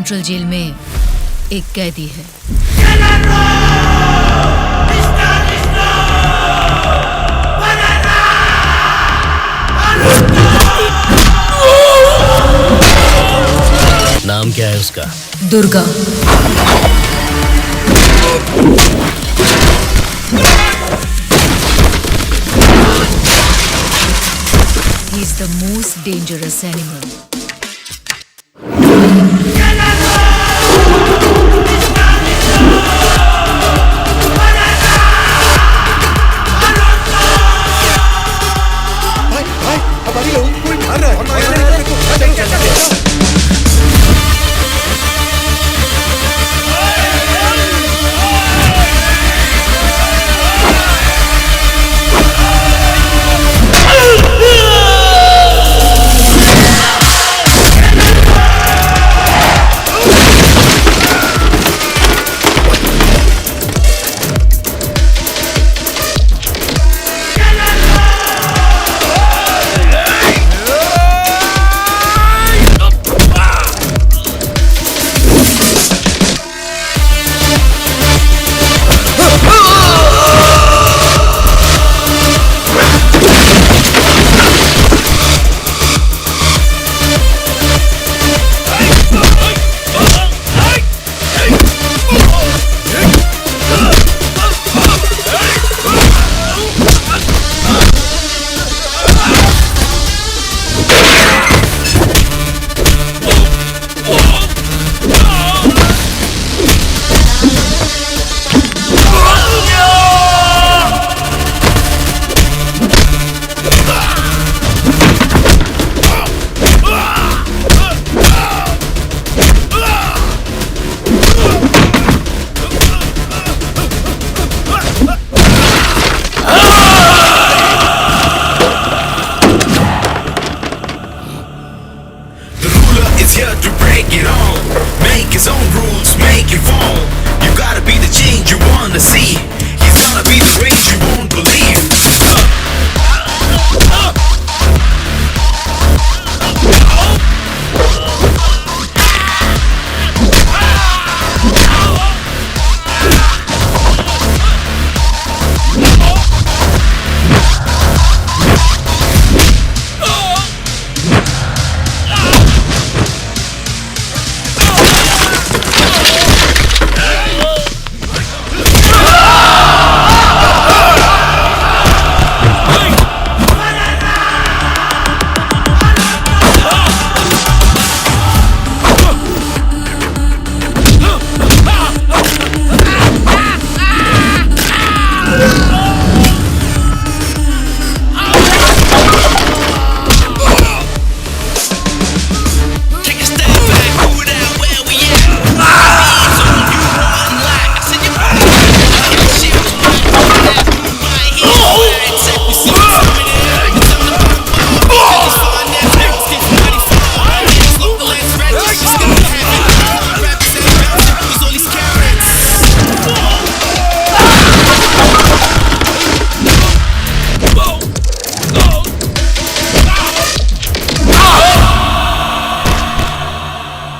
Central jail में एक कैदी है। नाम क्या है उसका? Durga. He is the most dangerous animal.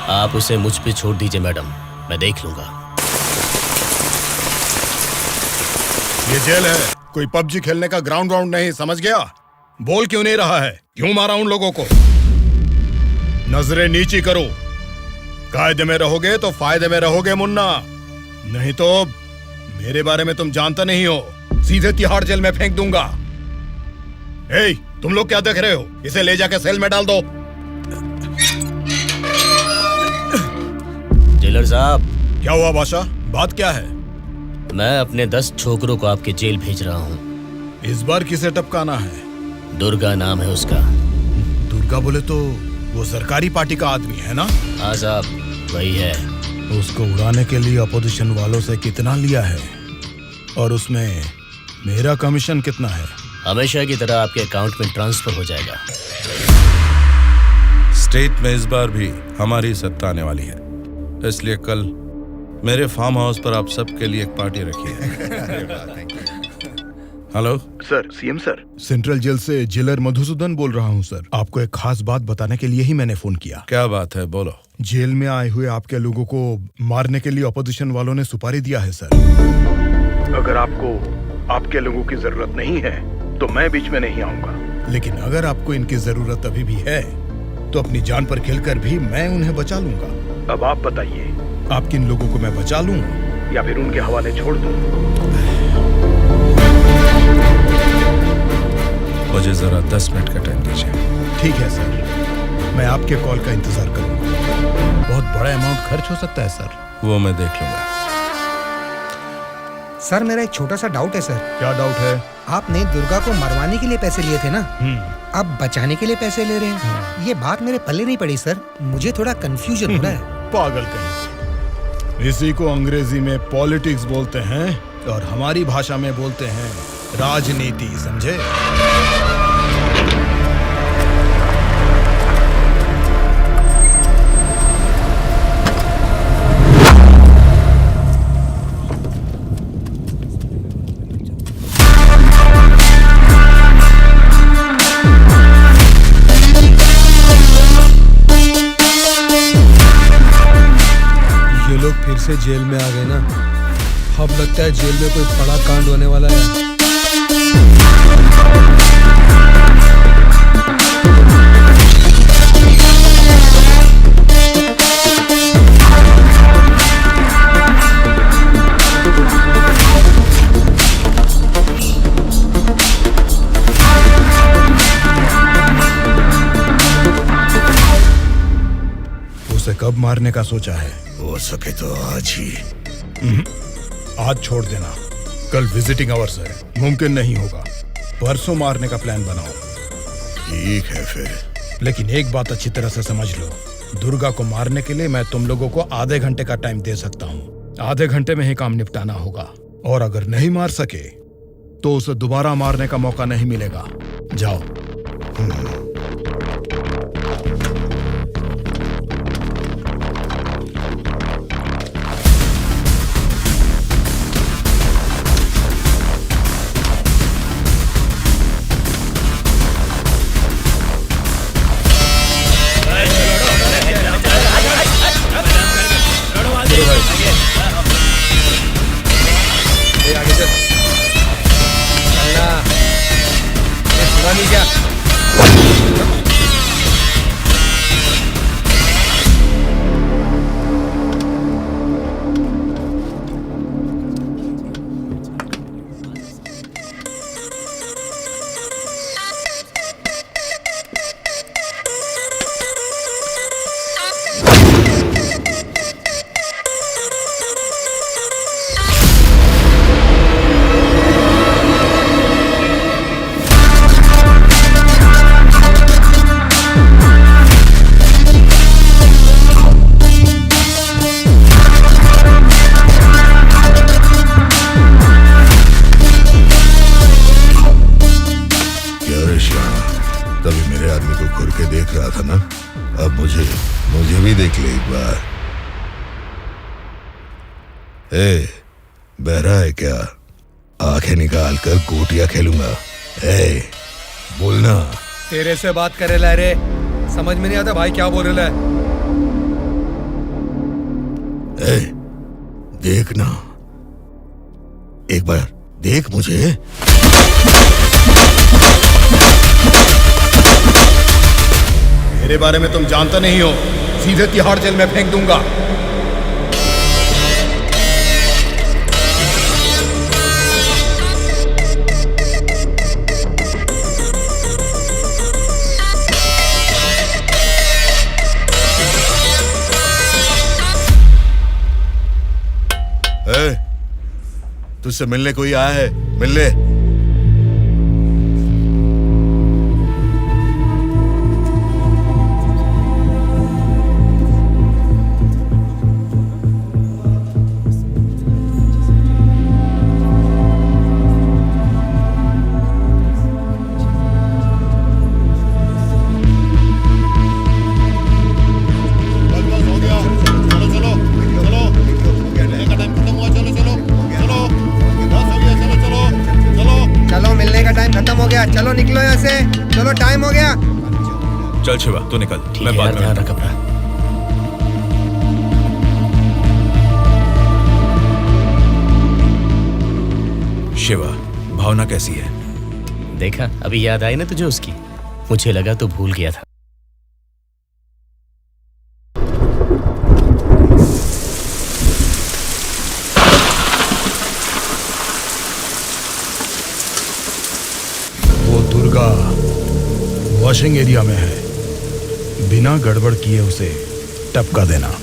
आप उसे मुझ पे छोड़ दीजिए मैडम, मैं देख लूंगा। ये जेल है, कोई पबजी खेलने का ग्राउंड नहीं, समझ गया? बोल क्यों नहीं रहा है? क्यों मारा उन लोगों को? नजरें नीची करो। कायदे में रहोगे तो फायदे में रहोगे मुन्ना, नहीं तो मेरे बारे में तुम जानता नहीं हो, सीधे तिहाड़ जेल में फेंक दूंगा। ए, तुम लोग क्या देख रहे हो? इसे ले जाके सेल में डाल दो। जेलर साहब। क्या हुआ बादशाह, बात क्या है? मैं अपने 10 छोकरों को आपके जेल भेज रहा हूँ। इस बार किसे टपकाना है? दुर्गा नाम है उसका। दुर्गा बोले तो वो सरकारी पार्टी का आदमी है ना? हाँ साहब, वही है। उसको उड़ाने के लिए अपोजिशन वालों से कितना लिया है और उसमें मेरा कमीशन कितना है? हमेशा की तरह आपके अकाउंट में ट्रांसफर हो जाएगा। स्टेट में इस बार भी हमारी सत्ता आने वाली है, इसलिए कल मेरे फार्म हाउस पर आप सबके लिए एक पार्टी रखी है। Hello. Sir, CM sir, central jail से जेलर मधुसूदन बोल रहा हूँ सर। आपको एक खास बात बताने के लिए ही मैंने फोन किया। क्या बात है, बोलो। जेल में आए हुए आपके लोगों को मारने के लिए अपोजिशन वालों ने सुपारी दिया है सर। अगर आपको आपके लोगों की जरूरत नहीं है तो मैं बीच में नहीं आऊंगा, लेकिन अगर आपको इनकी जरूरत अभी भी है तो अपनी जान पर खेलकर भी मैं उन्हें बचा लूंगा। अब आप बताइए, आप किन लोगों को मैं बचा लूं या फिर उनके हवाले छोड़ दूं? मुझे जरा 10 मिनट का टाइम दीजिए। ठीक है सर, मैं आपके कॉल का इंतजार करूंगा। बहुत बड़ा अमाउंट खर्च हो सकता है सर। वो मैं देख लूंगा। सर, मेरा एक छोटा सा डाउट है सर। क्या डाउट है? आपने दुर्गा को मरवाने के लिए पैसे लिए थे ना, अब बचाने के लिए पैसे ले रहे हैं। ये बात मेरे पल्ले नहीं पड़ी सर, मुझे थोड़ा कंफ्यूजन हो रहा है। पागल कहीं। इसी को अंग्रेजी में पॉलिटिक्स बोलते हैं और हमारी भाषा में बोलते हैं राजनीति, समझे? फिर से जेल में आ गए ना, अब लगता है जेल में कोई बड़ा कांड होने वाला है। उसे कब मारने का सोचा है? हो सके तो आज ही। आज छोड़ देना, कल विजिटिंग आवर्स है, मुमकिन नहीं होगा। परसों मारने का प्लान बनाओ। ठीक है फिर, लेकिन एक बात अच्छी तरह से समझ लो, दुर्गा को मारने के लिए मैं तुम लोगों को आधे घंटे का टाइम दे सकता हूँ। आधे घंटे में ही काम निपटाना होगा, और अगर नहीं मार सके तो उसे दोबारा मारने का मौका नहीं मिलेगा। जाओ। देख रहा था ना, अब मुझे भी देख ले एक बार। ए, बहरा है क्या? आंखें निकाल कर गोटियां खेलूंगा। ए, बोलना। तेरे से बात करे ला रे, समझ में नहीं आता भाई क्या बोल रहा है। ए, देखना, एक बार देख मुझे। मेरे बारे में तुम जानता नहीं हो, सीधे तिहाड़ जेल में फेंक दूंगा। तुझसे मिलने कोई आया है? मिलने। चलो, चलो निकलो यहाँ से, चलो टाइम हो गया। चल शिवा तू निकल, ठीक मैं है बाद यार, में ध्यान रख अपना। शिवा भावना कैसी है? देखा अभी याद आई ना तुझे उसकी? मुझे लगा तू भूल गया था। वो दुर्गा वॉशिंग एरिया में है, बिना गड़बड़ किए उसे टपका देना।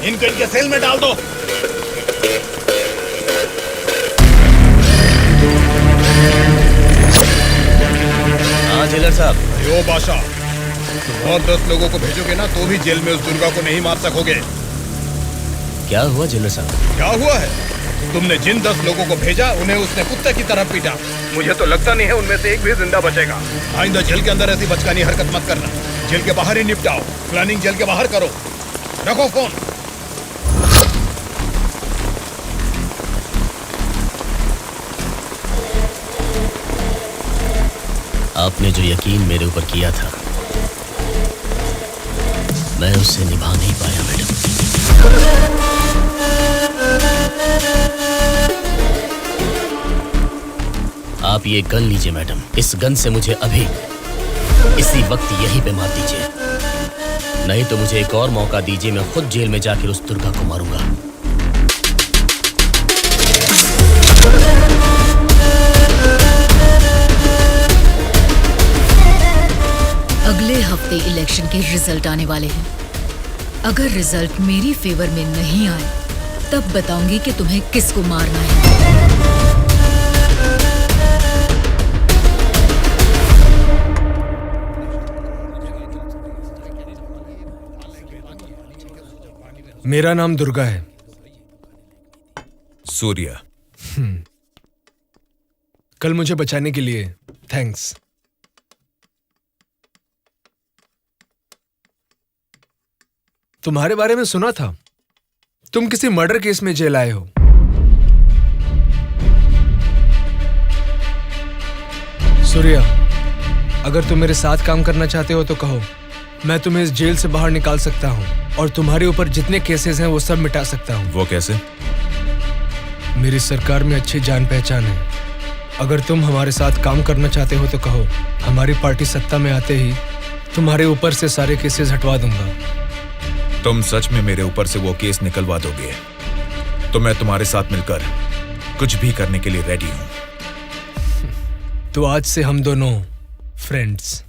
इनको इनके सेल में डाल दो। जेलर साहब। यो बादशाह, तुम और 10 लोगों को भेजोगे ना तो भी जेल में उस दुर्गा को नहीं मार सकोगे। क्या हुआ जेलर साहब? क्या हुआ है? तुमने जिन 10 लोगों को भेजा उन्हें उसने कुत्ते की तरह पीटा। मुझे तो लगता नहीं है उनमें से एक भी जिंदा बचेगा। आइंदा जेल के अंदर ऐसी बचकानी हरकत मत करना। जेल के बाहर ही निपटाओ। प्लानिंग जेल के बाहर करो। रखो फोन। आपने जो यकीन मेरे ऊपर किया था, मैं उससे निभा नहीं पाया मैडम। आप ये गन लीजिए मैडम। इस गन से मुझे अभी इसी वक्त यहीं पे मार दीजिए, नहीं तो मुझे एक और मौका दीजिए। मैं खुद जेल में जाकर उस दुर्गा को मारूंगा। अगले हफ्ते इलेक्शन के रिजल्ट आने वाले हैं। अगर रिजल्ट मेरी फेवर में नहीं आए तब बताऊंगी कि तुम्हें किसको मारना है। मेरा नाम दुर्गा है। सूर्या। कल मुझे बचाने के लिए थैंक्स। तुम्हारे बारे में सुना था, तुम किसी मर्डर केस में जेल आए हो। सूर्या, अगर तुम मेरे साथ काम करना चाहते हो तो कहो, मैं तुम्हें इस जेल से बाहर निकाल सकता हूं और तुम्हारे ऊपर जितने केसेस हैं वो सब मिटा सकता हूं। वो कैसे? मेरी सरकार में अच्छी जान पहचान है। अगर तुम हमारे साथ काम करना चाहते हो तो कहो, हमारी पार्टी सत्ता में आते ही तुम्हारे ऊपर से सारे केसेस हटवा दूंगा। तुम सच में मेरे ऊपर से वो केस निकलवा दोगे तो मैं तुम्हारे साथ मिलकर कुछ भी करने के लिए रेडी हूं। तो आज से हम दोनों फ्रेंड्स।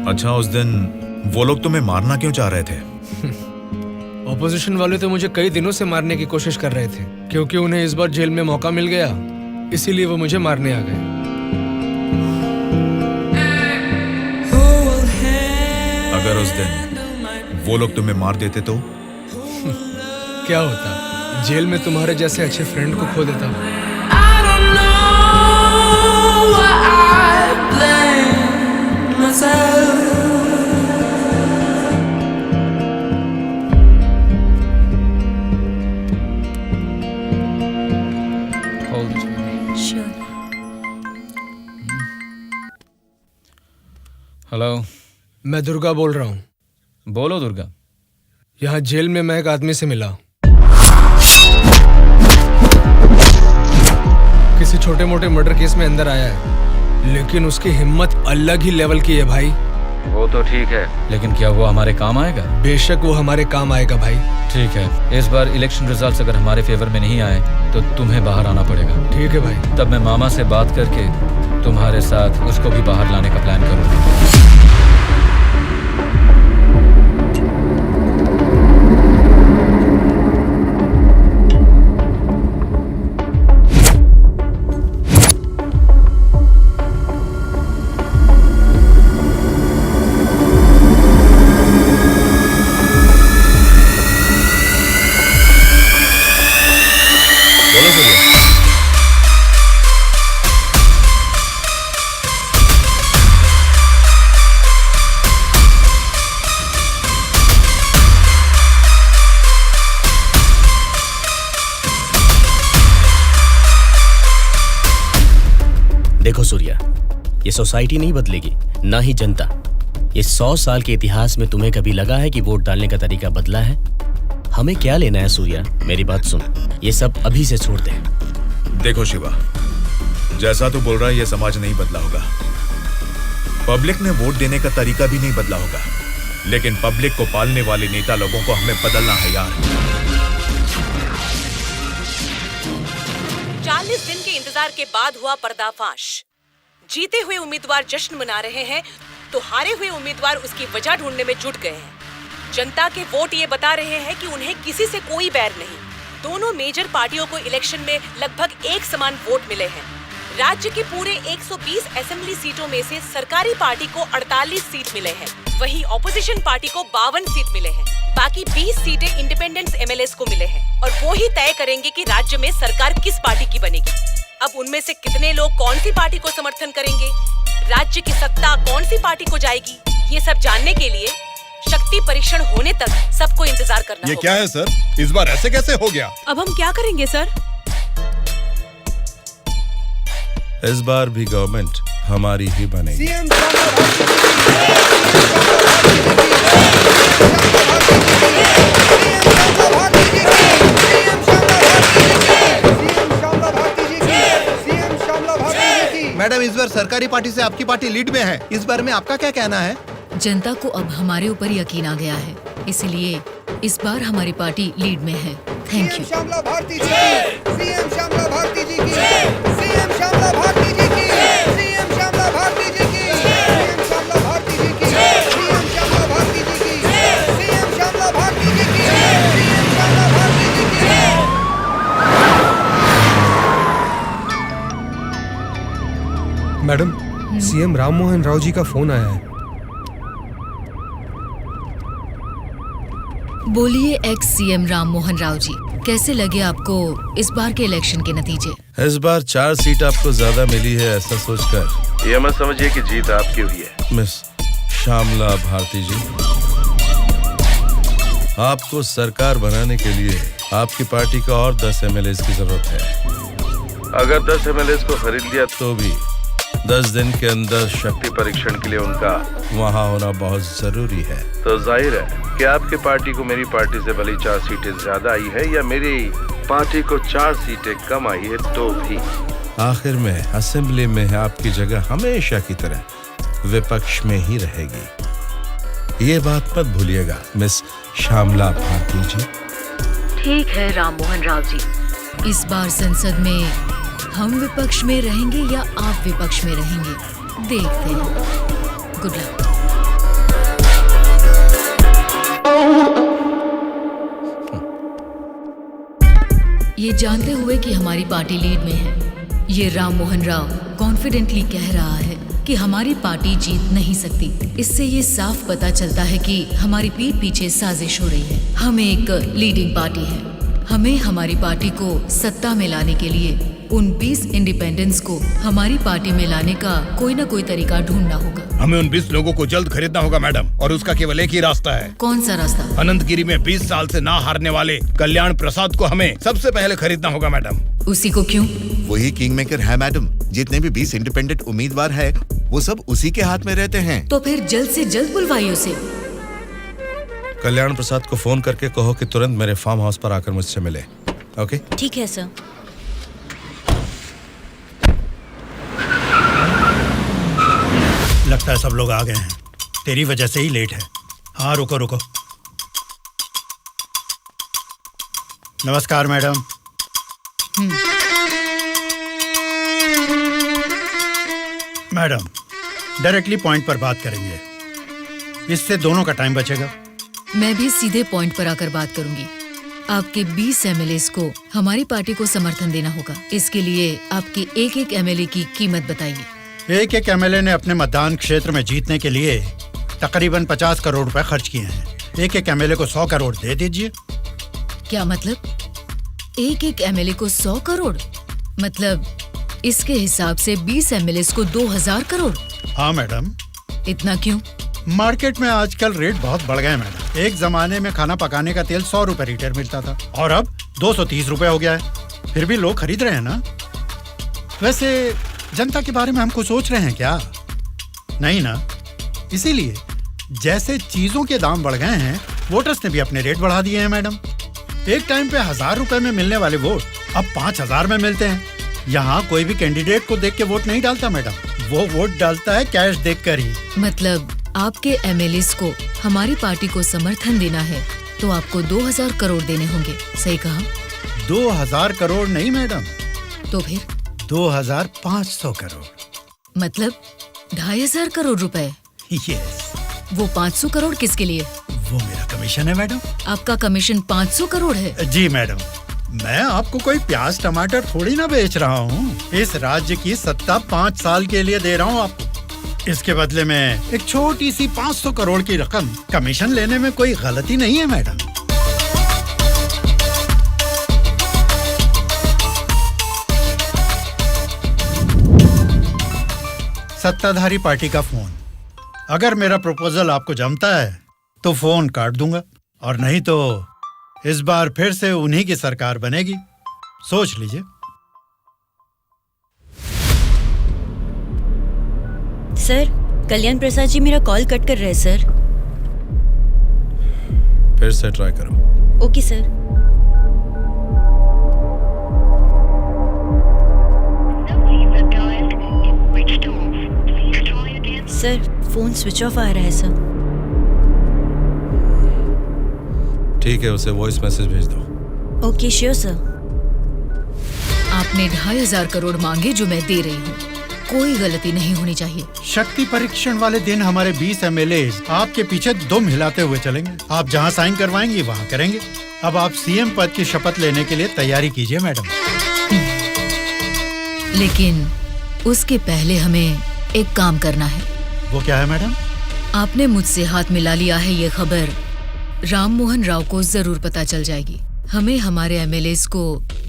अच्छा, उस दिन वो लोग तुम्हें मारना क्यों चाह रहे थे? ऑपोजिशन वाले तो मुझे कई दिनों से मारने की कोशिश कर रहे थे, क्योंकि उन्हें इस बार जेल में मौका मिल गया, इसीलिए वो मुझे मारने आ गए। अगर उस दिन वो लोग तुम्हें मार देते तो? क्या होता? जेल में तुम्हारे जैसे अच्छे फ्रेंड को खो देता। हेलो, मैं दुर्गा बोल रहा हूँ। बोलो दुर्गा। यहाँ जेल में मैं एक आदमी से मिला। किसी छोटे मोटे मर्डर केस में अंदर आया है, लेकिन उसकी हिम्मत अलग ही लेवल की है भाई। वो तो ठीक है, लेकिन क्या वो हमारे काम आएगा? बेशक वो हमारे काम आएगा भाई। ठीक है, इस बार इलेक्शन रिजल्ट्स अगर हमारे फेवर में नहीं आए तो तुम्हें बाहर आना पड़ेगा। ठीक है भाई। तब मैं मामा से बात करके तुम्हारे साथ उसको भी बाहर लाने का प्लान करूंगा। देखो सूर्या, ये सोसाइटी नहीं बदलेगी, ना ही जनता। ये 100 साल के इतिहास में तुम्हें कभी लगा है कि वोट डालने का तरीका बदला है? हमें क्या लेना है सूर्या, मेरी बात सुन, ये सब अभी से छोड़ दे। देखो शिवा, जैसा तू बोल रहा है ये समाज नहीं बदला होगा, पब्लिक ने वोट देने का तरीका भी नहीं बदला होगा, लेकिन पब्लिक को पालने वाले नेता लोगों को हमें बदलना है यार। 40 दिन के इंतजार के बाद हुआ पर्दाफाश। जीते हुए उम्मीदवार जश्न मना रहे हैं तो हारे हुए उम्मीदवार उसकी वजह ढूंढने में जुट गए हैं। जनता के वोट ये बता रहे हैं कि उन्हें किसी से कोई बैर नहीं, दोनों मेजर पार्टियों को इलेक्शन में लगभग एक समान वोट मिले हैं। राज्य के पूरे 120 असेंबली सीटों में से सरकारी पार्टी को 48 सीट मिले हैं, वहीं ऑपोजिशन पार्टी को 52 सीट मिले हैं। बाकी 20 सीटें इंडिपेंडेंट एमएलएस को मिले हैं और वो ही तय करेंगे कि राज्य में सरकार किस पार्टी की बनेगी। अब उनमें से कितने लोग कौन सी पार्टी को समर्थन करेंगे, राज्य की सत्ता कौन सी पार्टी को जाएगी, ये सब जानने के लिए शक्ति परीक्षण होने तक सबको इंतजार करना ये होगा। क्या है सर, इस बार ऐसे कैसे हो गया? अब हम क्या करेंगे सर? इस बार भी गवर्नमेंट हमारी ही बनेगी। मैडम, इस बार सरकारी पार्टी से आपकी पार्टी लीड में है, इस बारे में आपका क्या कहना है? जनता को अब हमारे ऊपर यकीन आ गया है, इसलिए इस बार हमारी पार्टी लीड में है। Thank you. श्यामला भारती जी की, सीएम श्यामला भारती जी की, सीएम श्यामला भारती जी की, सीएम श्यामला भारती जी की, सीएम श्यामला भारती जी की, सीएम श्यामला भारती जी की, सीएम श्यामला भारती जी की, सीएम श्यामला भारती जी की। मैडम, सीएम राम मोहन राव जी का फोन आया है। बोलिए एक्स सीएम राम मोहन राव जी, कैसे लगे आपको इस बार के इलेक्शन के नतीजे? इस बार 4 सीट आपको ज्यादा मिली है, ऐसा सोचकर ये मत समझिए कि जीत आपकी हुई है। मिस श्यामला भारती जी, आपको सरकार बनाने के लिए आपकी पार्टी का और 10 एमएलए की जरूरत है। अगर 10 एमएलए को खरीद लिया तो भी 10 दिन के अंदर शक्ति परीक्षण के लिए उनका वहाँ होना बहुत जरूरी है। तो जाहिर है कि आपकी पार्टी को मेरी पार्टी से भले 4 सीटें ज्यादा आई है या मेरी पार्टी को 4 सीटें कम आई है, तो भी आखिर में असेंबली में आपकी जगह हमेशा की तरह विपक्ष में ही रहेगी। ये बात मत भूलिएगा मिस श्यामला भारती जी। ठीक है राम मोहन राव जी, इस बार संसद में हम विपक्ष में रहेंगे या आप विपक्ष में रहेंगे, देखते हैं। Good luck. ये जानते हुए कि हमारी पार्टी लीड में है, ये राम मोहन राव कॉन्फिडेंटली कह रहा है कि हमारी पार्टी जीत नहीं सकती। इससे ये साफ पता चलता है कि हमारी पीठ पीछे साजिश हो रही है। हम एक लीडिंग पार्टी है, हमें हमारी पार्टी को सत्ता में लाने के लिए उन 20 इंडिपेंडेंस को हमारी पार्टी में लाने का कोई न कोई तरीका ढूंढना होगा। हमें उन 20 लोगों को जल्द खरीदना होगा मैडम, और उसका केवल एक ही रास्ता है। कौन सा रास्ता? अनंतगिरी में 20 साल से ना हारने वाले कल्याण प्रसाद को हमें सबसे पहले खरीदना होगा मैडम। उसी को क्यों? वही किंग मेकर है मैडम। जितने भी 20 इंडिपेंडेंट उम्मीदवार है वो सब उसी के हाथ में रहते हैं। तो फिर जल्द से जल्द बुलवाइए उसे। कल्याण प्रसाद को फोन करके कहो कि तुरंत मेरे फार्म हाउस पर आकर मुझसे मिले। ओके? ठीक है सर। लगता है सब लोग आ गए हैं, तेरी वजह से ही लेट है। हाँ रुको रुको। नमस्कार मैडम। मैडम, डायरेक्टली पॉइंट पर बात करेंगे, इससे दोनों का टाइम बचेगा। मैं भी सीधे पॉइंट पर आकर बात करूंगी। आपके 20 एमएलएस को हमारी पार्टी को समर्थन देना होगा। इसके लिए आपके एक एमएलए की कीमत बताइए। एक एमएलए ने अपने मतदान क्षेत्र में जीतने के लिए तकरीबन 50 करोड़ रुपए खर्च किए हैं। एक एमएलए को 100 करोड़ दे दीजिए। क्या मतलब? एक एमएलए को 100 करोड़? मतलब इसके हिसाब से 20 एमएलए को 2000 करोड़? हाँ मैडम। इतना क्यों? मार्केट में आजकल रेट बहुत बढ़ गए मैडम। एक जमाने में खाना पकाने का तेल 100 रुपए लीटर मिलता था और अब 230 रुपए हो गया है। फिर भी लोग खरीद रहे हैं ना। वैसे जनता के बारे में हम कुछ सोच रहे हैं क्या? नहीं ना। इसीलिए जैसे चीजों के दाम बढ़ गए हैं, वोटर्स ने भी अपने रेट बढ़ा दिए हैं मैडम। एक टाइम पे 1000 रुपए में मिलने वाले वोट अब 5000 में मिलते हैं। यहाँ कोई भी कैंडिडेट को देख के वोट नहीं डालता मैडम, वो वोट डालता है कैश देखकर ही। मतलब आपके एमएलएस को हमारी पार्टी को समर्थन देना है तो आपको 2000 करोड़ देने होंगे, सही कहा? 2000 करोड़ नहीं मैडम। तो फिर? 2500 करोड़। मतलब 2500 करोड़ रुपए? यस। वो 500 करोड़ किसके लिए? वो मेरा कमीशन है मैडम। आपका कमीशन 500 करोड़ है? जी मैडम, मैं आपको कोई प्याज टमाटर थोड़ी ना बेच रहा हूँ। इस राज्य की सत्ता 5 साल के लिए दे रहा हूँ आपको। इसके बदले में एक छोटी सी 500 करोड़ की रकम कमीशन लेने में कोई गलती नहीं है मैडम। सत्ताधारी पार्टी का फोन। अगर मेरा प्रपोजल आपको जमता है तो फोन काट दूंगा, और नहीं तो इस बार फिर से उन्हीं की सरकार बनेगी। सोच लीजिए। सर, कल्याण प्रसाद जी मेरा कॉल कट कर रहे हैं सर। फिर से ट्राई करो। Okay sir. Sir, phone switch off आ रहा है सर। ठीक है, उसे वॉइस मैसेज भेज दो। Okay sure sir. आपने 2,500 करोड़ मांगे जो मैं दे रही हूँ। कोई गलती नहीं होनी चाहिए। शक्ति परीक्षण वाले दिन हमारे 20 एमएलए आपके पीछे दुम हिलाते हुए चलेंगे। आप जहां साइन करवाएंगी वहां करेंगे। अब आप सीएम पद की शपथ लेने के लिए तैयारी कीजिए मैडम। लेकिन उसके पहले हमें एक काम करना है। वो क्या है मैडम? आपने मुझसे हाथ मिला लिया है, ये खबर राम मोहन राव को जरूर पता चल जाएगी। हमें हमारे एमएलएस को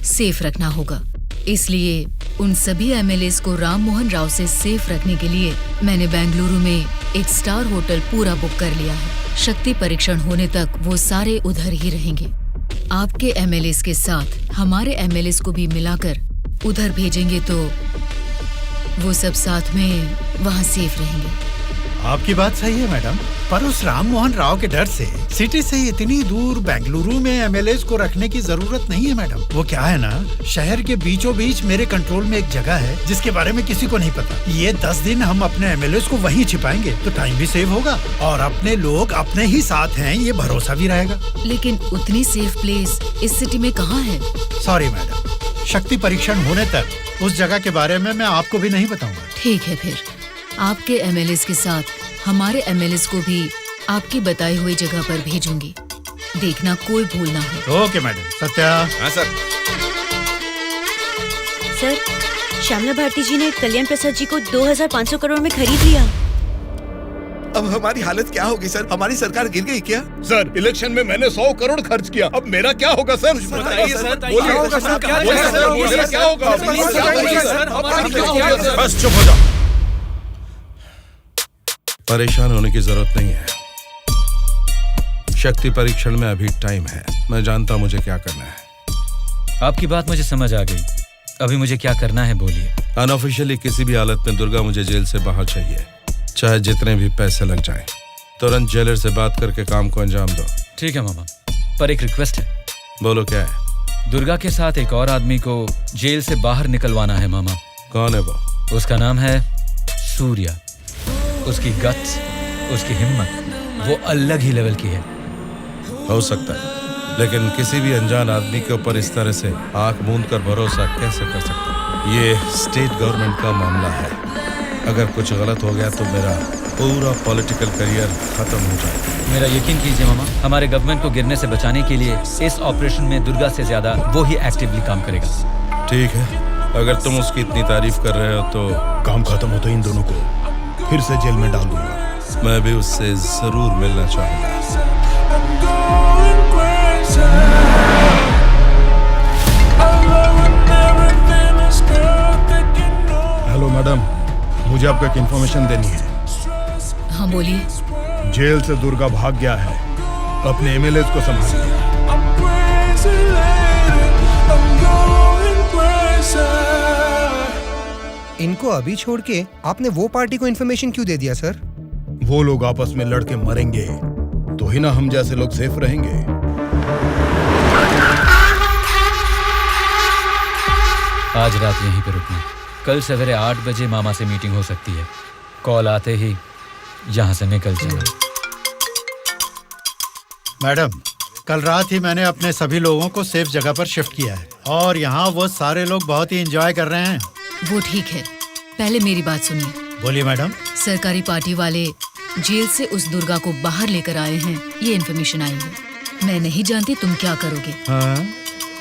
सेफ रखना होगा। इसलिए उन सभी एमएलएस को राम मोहन राव से सेफ रखने के लिए मैंने बेंगलुरु में एक स्टार होटल पूरा बुक कर लिया है। शक्ति परीक्षण होने तक वो सारे उधर ही रहेंगे। आपके एमएलएस के साथ हमारे एमएलएस को भी मिलाकर उधर भेजेंगे तो वो सब साथ में वहाँ सेफ रहेंगे। आपकी बात सही है मैडम, पर उस राम मोहन राव के डर से सिटी से इतनी दूर बेंगलुरु में एमएलएस को रखने की जरूरत नहीं है मैडम। वो क्या है ना, शहर के बीचों बीच मेरे कंट्रोल में एक जगह है जिसके बारे में किसी को नहीं पता। ये 10 दिन हम अपने एमएलएस को वहीं छिपाएंगे तो टाइम भी सेव होगा और अपने लोग अपने ही साथ हैं, ये भरोसा भी रहेगा। लेकिन उतनी सेफ प्लेस इस सिटी में कहाँ है? सॉरी मैडम, शक्ति परीक्षण होने तक उस जगह के बारे में मैं आपको भी नहीं बताऊंगा। ठीक है, फिर आपके एमएलएस के साथ हमारे एमएलएस को भी आपकी बताई हुई जगह पर भेजूंगी। देखना कोई भूल ना हो। Okay madam. सत्या। हाँ सर। सर, श्यामला भारती जी ने कल्याण प्रसाद जी को 2,500 करोड़ में खरीद लिया। अब हमारी हालत क्या होगी सर? हमारी सरकार गिर गई क्या? सर, इलेक्शन में मैंने 100 करोड़ खर्च किया। अब मेरा क्या होगा सर? बताइए सर। मेरा क्या होगा? बस चुप हो जाओ। परेशान होने की जरूरत नहीं है। शक्ति परीक्षण में अभी टाइम है। मैं जानता हूं मुझे क्या करना है। आपकी बात मुझे समझ आ गई। अभी मुझे क्या करना है बोलिए। अनऑफिशियली किसी भी हालत में दुर्गा मुझे जेल से बाहर चाहिए, चाहे जितने भी पैसे लग जाएं। तुरंत जेलर से बात करके काम को अंजाम दो। ठीक है मामा, पर एक रिक्वेस्ट है। बोलो क्या है? दुर्गा के साथ एक और आदमी को जेल से बाहर निकलवाना है मामा। कौन है वो? उसका नाम है सूर्या। उसकी गट्स, उसकी हिम्मत, वो अलग ही लेवल की है। हो सकता है, लेकिन किसी भी अनजान आदमी के ऊपर इस तरह से आंख मूंद कर भरोसा कैसे कर सकता है? ये स्टेट गवर्नमेंट का मामला है। अगर कुछ गलत हो गया तो मेरा पूरा पॉलिटिकल करियर खत्म हो जाएगा। मेरा यकीन कीजिए मामा, हमारे गवर्नमेंट को गिरने से बचाने के लिए इस ऑपरेशन में दुर्गा से ज्यादा वो ही एक्टिवली काम करेगा। ठीक है, अगर तुम उसकी इतनी तारीफ कर रहे हो तो काम खत्म होते इन दोनों को फिर से जेल में डाल दूंगा। मैं भी उससे जरूर मिलना चाहूंगा। हेलो मैडम, मुझे आपको एक इन्फॉर्मेशन देनी है। हाँ बोलिए। जेल से दुर्गा भाग गया है। अपने एमएलएस को संभालिए। इनको अभी छोड़ के आपने वो पार्टी को इन्फॉर्मेशन क्यों दे दिया सर? वो लोग आपस में लड़के मरेंगे तो ही ना हम जैसे लोग सेफ रहेंगे। आज रात यहीं पे रुकना। कल सवेरे 8 बजे मामा से मीटिंग हो सकती है। कॉल आते ही यहाँ से निकल जाना। मैडम, कल रात ही मैंने अपने सभी लोगों को सेफ जगह पर शिफ्ट किया है और यहाँ वो सारे लोग बहुत ही एंजॉय कर रहे हैं। वो ठीक है, पहले मेरी बात सुनिए। बोलिए मैडम। सरकारी पार्टी वाले जेल से उस दुर्गा को बाहर लेकर आए हैं, ये इन्फॉर्मेशन आई है। मैं नहीं जानती तुम क्या करोगे। हाँ?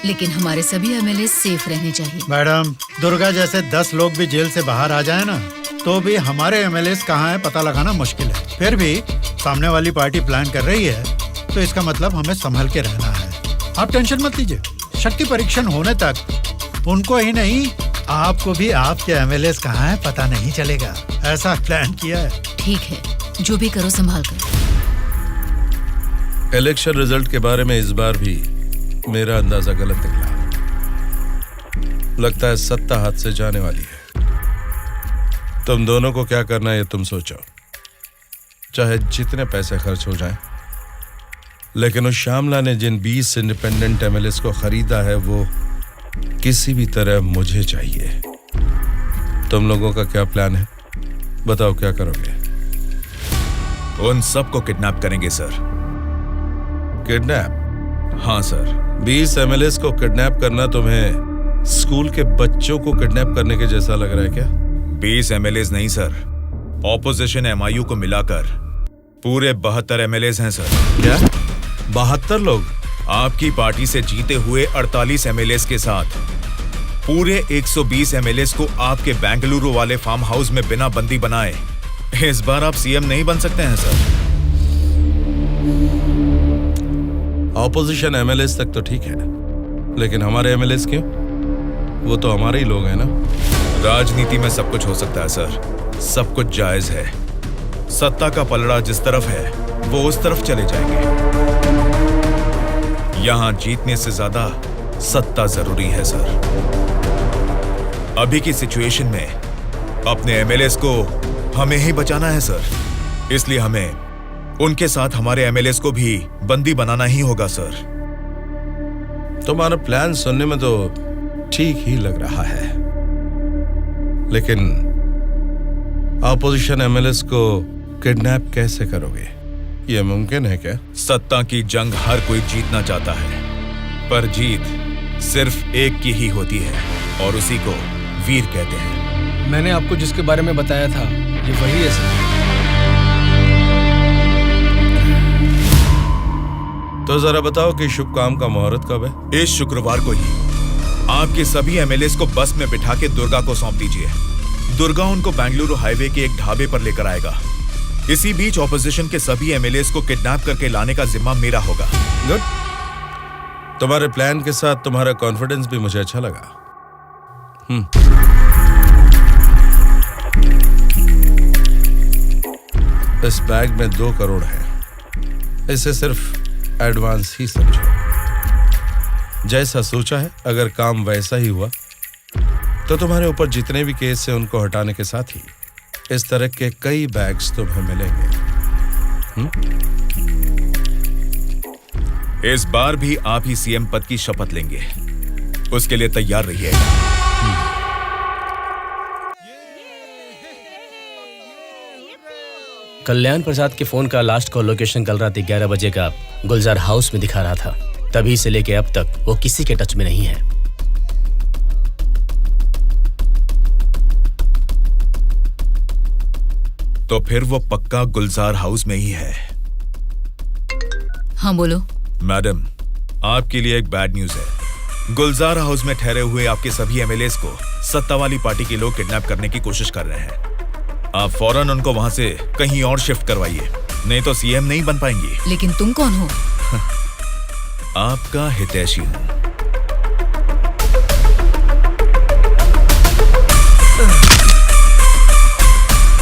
लेकिन हमारे सभी एमएलए सेफ रहने चाहिए। मैडम, दुर्गा जैसे 10 लोग भी जेल से बाहर आ जाए ना, तो भी हमारे एमएलए कहाँ है पता लगाना मुश्किल है। फिर भी सामने वाली पार्टी प्लान कर रही है, तो इसका मतलब हमें संभल के रहना है। आप टेंशन मत लीजिए, शक्ति परीक्षण होने तक उनको ही नहीं, आपको भी आपके एमएलए कहाँ है पता नहीं चलेगा। ऐसा प्लान किया है। ठीक है, जो भी करो संभाल कर। इलेक्शन रिजल्ट के बारे में इस बार भी मेरा अंदाजा गलत निकला। लगता है सत्ता हाथ से जाने वाली है। तुम दोनों को क्या करना है ये तुम सोचो, चाहे जितने पैसे खर्च हो जाएं, लेकिन उस श्यामला ने जिन 20 इंडिपेंडेंट एमएलएस को खरीदा है वो किसी भी तरह मुझे चाहिए। तुम लोगों का क्या प्लान है, बताओ क्या करोगे? उन सबको किडनैप करेंगे सर। किडनैप? हाँ सर। 20 एमएलएस को किडनैप करना तुम्हें स्कूल के बच्चों को किडनैप करने के जैसा लग रहा है क्या? 20 एमएलएस नहीं सर, ऑपोजिशन एमआईयू को मिलाकर पूरे 72 एमएलएस हैं सर। क्या 72 लोग? आपकी पार्टी से जीते हुए 48 एमएलएस के साथ पूरे 120 एमएलएस को आपके बेंगलुरु वाले फार्म हाउस में बिना बंदी बनाए इस बार आप सीएम नहीं बन सकते हैं सर। ऑपोजिशन एमएलएस तक तो ठीक है, लेकिन हमारे एमएलएस क्यों? वो तो हमारे ही लोग हैं ना। राजनीति में सब कुछ हो सकता है सर, सब कुछ जायज है। सत्ता का पलड़ा जिस तरफ है वो उस तरफ चले जाएंगे। यहां जीतने से ज्यादा सत्ता जरूरी है सर। अभी की सिचुएशन में अपने एमएलएस को हमें ही बचाना है सर, इसलिए हमें उनके साथ हमारे एमएलएस को भी बंदी बनाना ही होगा सर। तुम्हारा प्लान सुनने में तो ठीक ही लग रहा है, लेकिन ऑपोजिशन एमएलएस को किडनैप कैसे करोगे? ये मुमकिन है क्या? सत्ता की जंग हर कोई जीतना चाहता है, पर जीत सिर्फ एक की ही होती है और उसी को वीर कहते हैं। मैंने आपको जिसके बारे में बताया था ये वही है सर। तो जरा बताओ कि शुभ काम का मुहूर्त कब है? इस शुक्रवार को ही आपके सभी एमएलएस को बस में बिठा के दुर्गा को सौंप दीजिए। दुर्गा उनको बेंगलुरु हाईवे के एक ढाबे पर लेकर आएगा। इसी बीच ऑपोजिशन के सभी एमएलएस को किडनैप करके लाने का जिम्मा मेरा होगा। गुड। तुम्हारे प्लान के साथ तुम्हारा कॉन्फिडेंस भी मुझे अच्छा लगा। इस बैग में 2 करोड़ है, इसे सिर्फ एडवांस ही समझो। जैसा सोचा है, अगर काम वैसा ही हुआ तो तुम्हारे ऊपर जितने भी केस हैं उनको हटाने के साथ ही इस तरह के कई बैग्स तुम्हें मिलेंगे। इस बार भी आप ही सीएम पद की शपथ लेंगे, उसके लिए तैयार रहिएगा। कल्याण प्रसाद के फोन का लास्ट कॉल लोकेशन कल रात 11 बजे का गुलजार हाउस में दिखा रहा था। तभी से लेके अब तक वो किसी के टच में नहीं है। तो फिर वो पक्का गुलजार हाउस में ही है। हाँ बोलो। मैडम, आपके लिए एक बैड न्यूज है। गुलजार हाउस में ठहरे हुए आपके सभी एमएलएस को सत्ता वाली पार्टी के लोग किडनैप करने की कोशिश कर रहे हैं। आप फौरन उनको वहां से कहीं और शिफ्ट करवाइए, नहीं तो सीएम नहीं बन पाएंगी। लेकिन तुम कौन हो? आपका हितैषी हूं।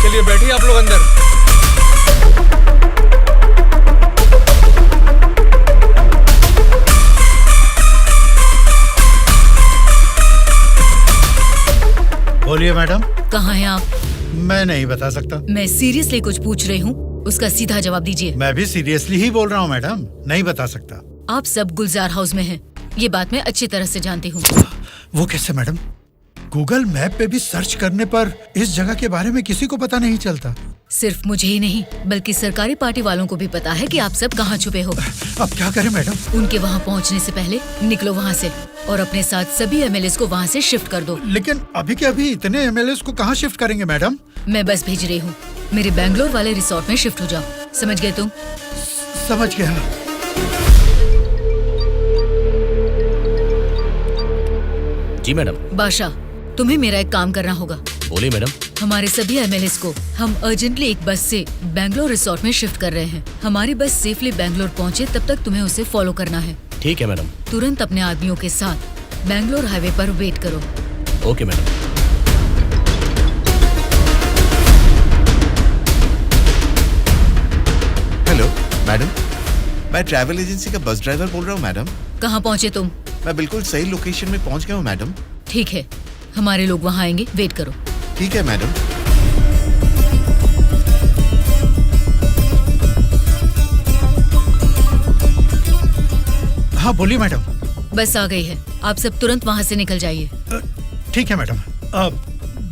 चलिए बैठिए आप लोग अंदर। बोलिए मैडम। कहाँ हैं आप? मैं नहीं बता सकता। मैं सीरियसली कुछ पूछ रही हूँ, उसका सीधा जवाब दीजिए। मैं भी सीरियसली ही बोल रहा हूँ मैडम, नहीं बता सकता। आप सब गुलजार हाउस में हैं, ये बात मैं अच्छी तरह से जानती हूँ। वो कैसे मैडम? गूगल मैप पे भी सर्च करने पर इस जगह के बारे में किसी को पता नहीं चलता। सिर्फ मुझे ही नहीं बल्कि सरकारी पार्टी वालों को भी पता है कि आप सब कहाँ छुपे हो। अब क्या करें मैडम? उनके वहाँ पहुँचने से पहले निकलो वहाँ से और अपने साथ सभी एमएलएस को वहाँ से शिफ्ट कर दो। लेकिन अभी के अभी इतने एमएलएस को कहाँ शिफ्ट करेंगे मैडम? मैं बस भेज रही हूँ, मेरे बैंगलोर वाले रिसोर्ट में शिफ्ट हो जाओ। समझ गए तुम? समझ गया। जी मैडम। बादशाह, तुम्हें मेरा एक काम करना होगा। बोलिए मैडम। हमारे सभी एमएलएस को हम अर्जेंटली एक बस से बैंगलोर रिसोर्ट में शिफ्ट कर रहे हैं। हमारी बस सेफली बैंगलोर पहुंचे तब तक तुम्हें उसे फॉलो करना है। ठीक है मैडम। तुरंत अपने आदमियों के साथ बैंगलोर हाईवे पर वेट करो। Okay madam. हेलो मैडम, मैं ट्रैवल एजेंसी का बस ड्राइवर बोल रहा हूँ मैडम। कहाँ पहुँचे तुम? मैं बिल्कुल सही लोकेशन में पहुँच गया हूँ मैडम। ठीक है, हमारे लोग वहाँ आएंगे, वेट करो। ठीक है मैडम। हाँ बोलिए मैडम। बस आ गई है, आप सब तुरंत वहाँ से निकल जाइए। ठीक है मैडम।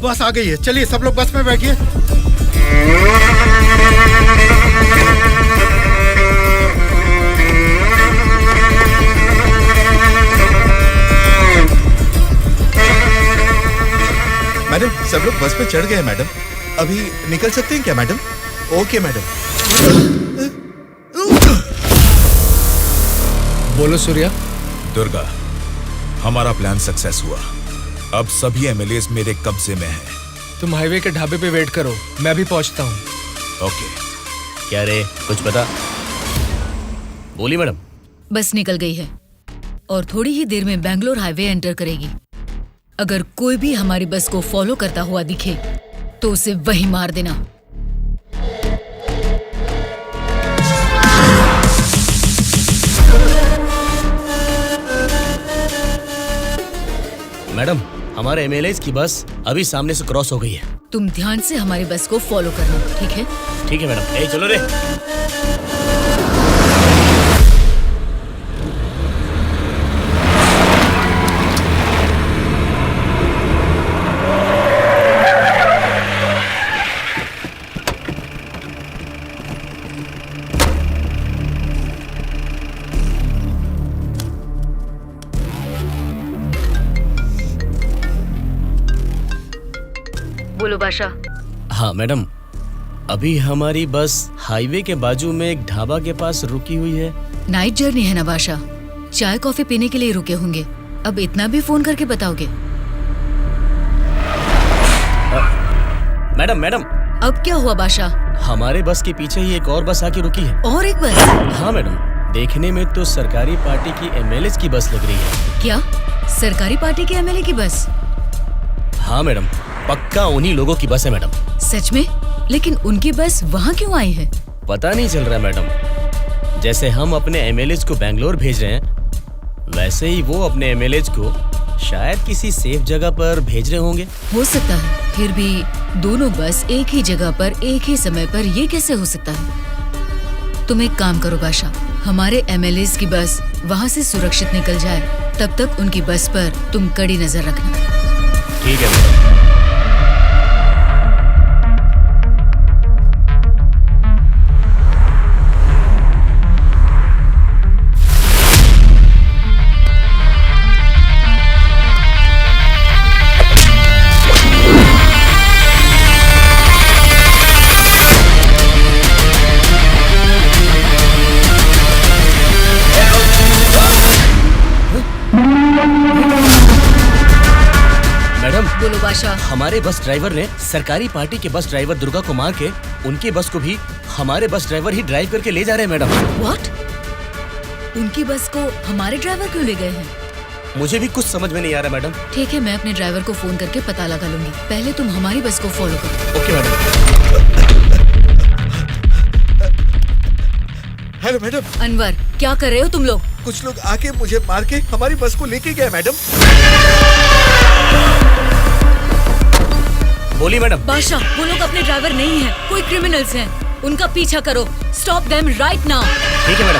बस आ गई है, चलिए सब लोग बस में बैठिए। मैडम सब लोग बस पे चढ़ गए हैं मैडम। अभी निकल सकते हैं क्या मैडम? Okay madam. बोलो सूर्या। दुर्गा, हमारा प्लान सक्सेस हुआ। अब सभी एमएलएस मेरे कब्जे में हैं। तुम हाईवे के ढाबे पे वेट करो, मैं भी पहुंचता हूँ। ओके। क्या रे, कुछ पता? बोली मैडम। बस निकल गई है और थोड़ी ही देर में बैंगलोर हाईवे एंटर करेगी। अगर कोई भी हमारी बस को फॉलो करता हुआ दिखे तो उसे वहीं मार देना। मैडम, हमारे एमएलएस की बस अभी सामने से क्रॉस हो गई है। तुम ध्यान से हमारी बस को फॉलो करना, ठीक है? ठीक है मैडम। ए चलो रे। बोलो बादशाह। हाँ मैडम, अभी हमारी बस हाईवे के बाजू में एक ढाबा के पास रुकी हुई है। नाइट जर्नी है ना बादशाह, चाय कॉफी पीने के लिए रुके होंगे। अब इतना भी फोन करके बताओगे? Madam madam. अब क्या हुआ बादशाह? हमारे बस के पीछे ही एक और बस आके रुकी है। और एक बस? हाँ मैडम, देखने में तो सरकारी पार्टी की एमएलए की बस लग रही है। क्या सरकारी पार्टी के एमएलए की बस? हाँ मैडम, पक्का उन्हीं लोगों की बस है मैडम। सच में? लेकिन उनकी बस वहाँ क्यों आई है? पता नहीं चल रहा मैडम। जैसे हम अपने एमएलएज को बैंगलोर भेज रहे हैं, वैसे ही वो अपने एमएलएज को शायद किसी सेफ जगह पर भेज रहे होंगे। हो सकता है, फिर भी दोनों बस एक ही जगह पर एक ही समय पर ये कैसे हो सकता है? तुम एक काम करो बादशाह, हमारे एमएलएज की बस वहाँ से सुरक्षित निकल जाए, तब तक उनकी बस पर तुम कड़ी नजर रखना। ठीक है मैडम। बोलो बादशाह। हमारे बस ड्राइवर ने सरकारी पार्टी के बस ड्राइवर दुर्गा को मार के उनकी बस को भी हमारे बस ड्राइवर ही ड्राइव करके ले जा रहे हैं मैडम। व्हाट? उनकी बस को हमारे ड्राइवर क्यों ले गए हैं? मुझे भी कुछ समझ में नहीं आ रहा मैडम। ठीक है, मैं अपने ड्राइवर को फोन करके पता लगा लूंगी। पहले तुम हमारी बस को फॉलो करो। Okay madam. Hello madam. Anwar, क्या कर रहे हो तुम लोग? कुछ लोग आके मुझे मार के हमारी बस को लेके गए मैडम। बोली मैडम। बादशाह, वो लोग अपने ड्राइवर नहीं हैं, कोई क्रिमिनल्स हैं। उनका पीछा करो। Stop them right now. ठीक है मैडम।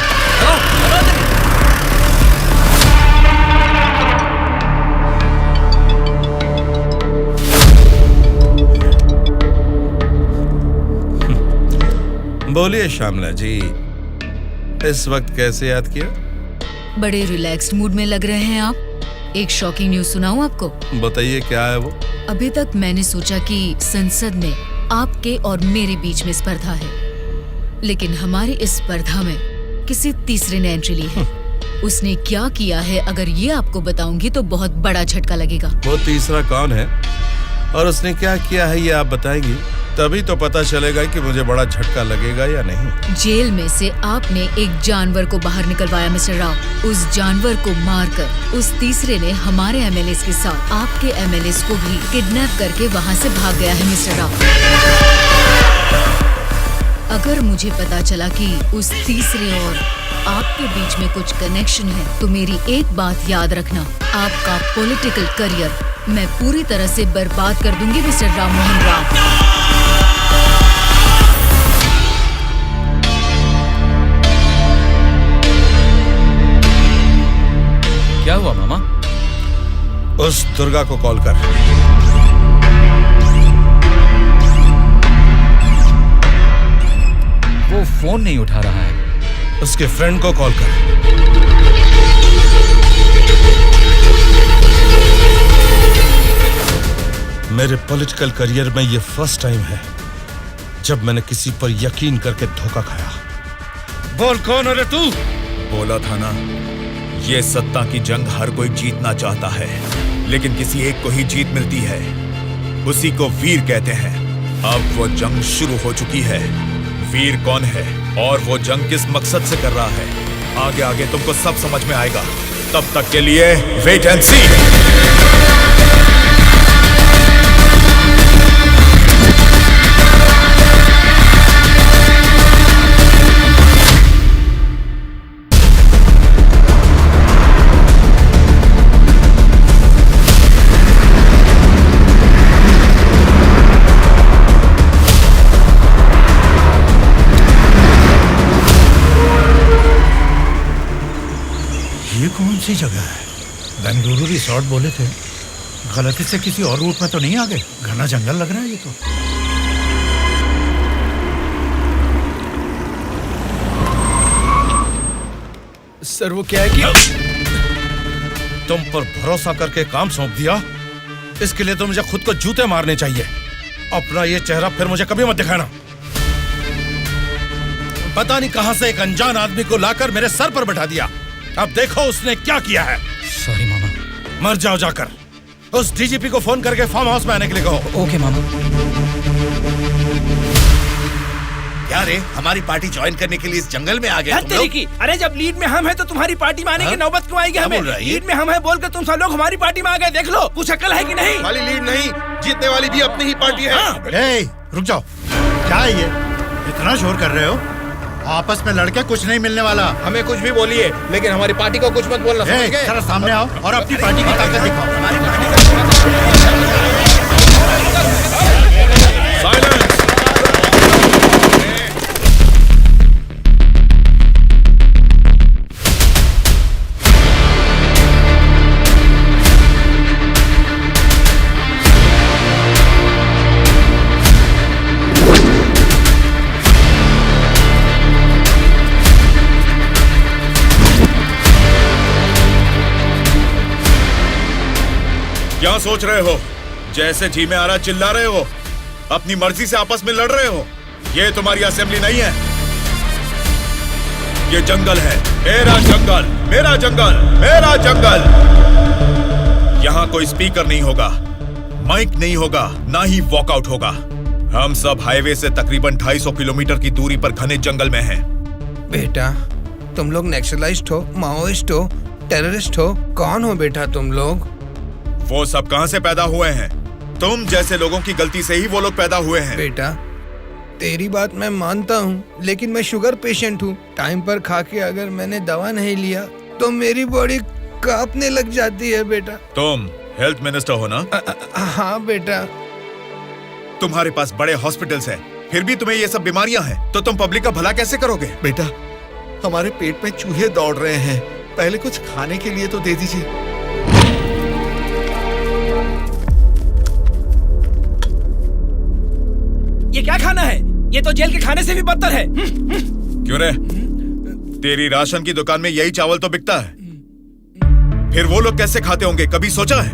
बोलिए श्यामला जी, इस वक्त कैसे याद किया? बड़े रिलैक्स्ड मूड में लग रहे हैं आप। एक शॉकिंग न्यूज सुनाऊं आपको? बताइए क्या है वो? अभी तक मैंने सोचा कि संसद में आपके और मेरे बीच में स्पर्धा है, लेकिन हमारी इस स्पर्धा में किसी तीसरे ने एंट्री ली है। उसने क्या किया है अगर ये आपको बताऊंगी तो बहुत बड़ा झटका लगेगा। वो तीसरा कौन है और उसने क्या किया है ये आप बताएंगी, तभी तो पता चलेगा कि मुझे बड़ा झटका लगेगा या नहीं। जेल में से आपने एक जानवर को बाहर निकलवाया मिस्टर राव। उस जानवर को मारकर उस तीसरे ने हमारे एमएलएस के साथ आपके एमएलएस को भी किडनैप करके वहाँ से भाग गया है मिस्टर राव। अगर मुझे पता चला कि उस तीसरे और आपके बीच में कुछ कनेक्शन है तो मेरी एक बात याद रखना, आपका पॉलिटिकल करियर मैं पूरी तरह से बर्बाद कर दूंगी मिस्टर राम मोहन राव। क्या हुआ मामा? उस दुर्गा को कॉल कर। वो फोन नहीं उठा रहा है। उसके फ्रेंड को कॉल कर। मेरे पॉलिटिकल करियर में ये फर्स्ट टाइम है जब मैंने किसी पर यकीन करके धोखा खाया। बोल कौन है रे तू? बोला था ना, ये सत्ता की जंग हर कोई जीतना चाहता है, लेकिन किसी एक को ही जीत मिलती है, उसी को वीर कहते हैं। अब वो जंग शुरू हो चुकी है। वीर कौन है और वो जंग किस मकसद से कर रहा है, आगे आगे तुमको सब समझ में आएगा। तब तक के लिए वेट एंड सी। ये कौन सी जगह है? बेंगलुरु रिसोर्ट बोले थे, गलती से किसी और रूट में तो नहीं आ गए? घना जंगल लग रहा है ये तो। सर वो क्या है कि तुम पर भरोसा करके काम सौंप दिया, इसके लिए तो मुझे खुद को जूते मारने चाहिए। अपना ये चेहरा फिर मुझे कभी मत दिखाना। पता नहीं कहां से एक अनजान आदमी को लाकर मेरे सर पर बैठा दिया। अब देखो उसने क्या किया है। सॉरी मामा। मर जाओ जाकर। उस डीजीपी को फोन करके फार्म हाउस में आने के लिए कहो। ओके मामा। क्या रे, हमारी पार्टी ज्वाइन करने के लिए इस जंगल में आ गए तुम लोग? अरे जब लीड में हम हैं तो तुम्हारी पार्टी में आने की नौबत क्यों आएगी हमें? लीड में हम हैं बोलकर तुम सब लोग हमारी पार्टी में आ गए। देख लो, कुछ अकल है कि नहीं? खाली लीड नहीं, जीतने वाली भी अपनी ही पार्टी है। ए, रुक जाओ, क्या है ये? इतना शोर कर रहे हो? आपस में लड़के कुछ नहीं मिलने वाला। हमें कुछ भी बोलिए, लेकिन हमारी पार्टी को कुछ मत बोलना, समझ गए? जरा सामने आओ और अपनी पार्टी की ताकत दिखाओ। क्या सोच रहे हो? जैसे जी में आ रहा चिल्ला रहे हो, अपनी मर्जी से आपस में लड़ रहे हो। ये तुम्हारी असेंबली नहीं है, ये जंगल है। मेरा जंगल, मेरा जंगल, मेरा जंगल। यहाँ कोई स्पीकर नहीं होगा, माइक नहीं होगा, ना ही वॉकआउट होगा। हम सब हाईवे से तकरीबन 250 किलोमीटर की दूरी पर घने जंगल में हैं। बेटा, तुम लोग नेक्सलाइस्ट हो, माओइस्ट हो, टेररिस्ट हो, कौन हो बेटा तुम लोग? वो सब कहां से पैदा हुए हैं? तुम जैसे लोगों की गलती से ही वो लोग पैदा हुए हैं। बेटा, तेरी बात मैं मानता हूँ, लेकिन मैं शुगर पेशेंट हूँ। टाइम पर खा के अगर मैंने दवा नहीं लिया तो मेरी बॉडी कांपने लग जाती है बेटा। तुम हेल्थ मिनिस्टर हो ना? हाँ बेटा। तुम्हारे पास बड़े हॉस्पिटल्स हैं, फिर भी तुम्हें ये सब बीमारियां हैं, तो तुम पब्लिक का भला कैसे करोगे? बेटा, हमारे पेट में चूहे दौड़ रहे हैं, पहले कुछ खाने के लिए तो दे दीजिए। ये क्या खाना है? ये तो जेल के खाने से भी बदतर है। क्यों रे? तेरी राशन की दुकान में यही चावल तो बिकता है, फिर वो लोग कैसे खाते होंगे, कभी सोचा है?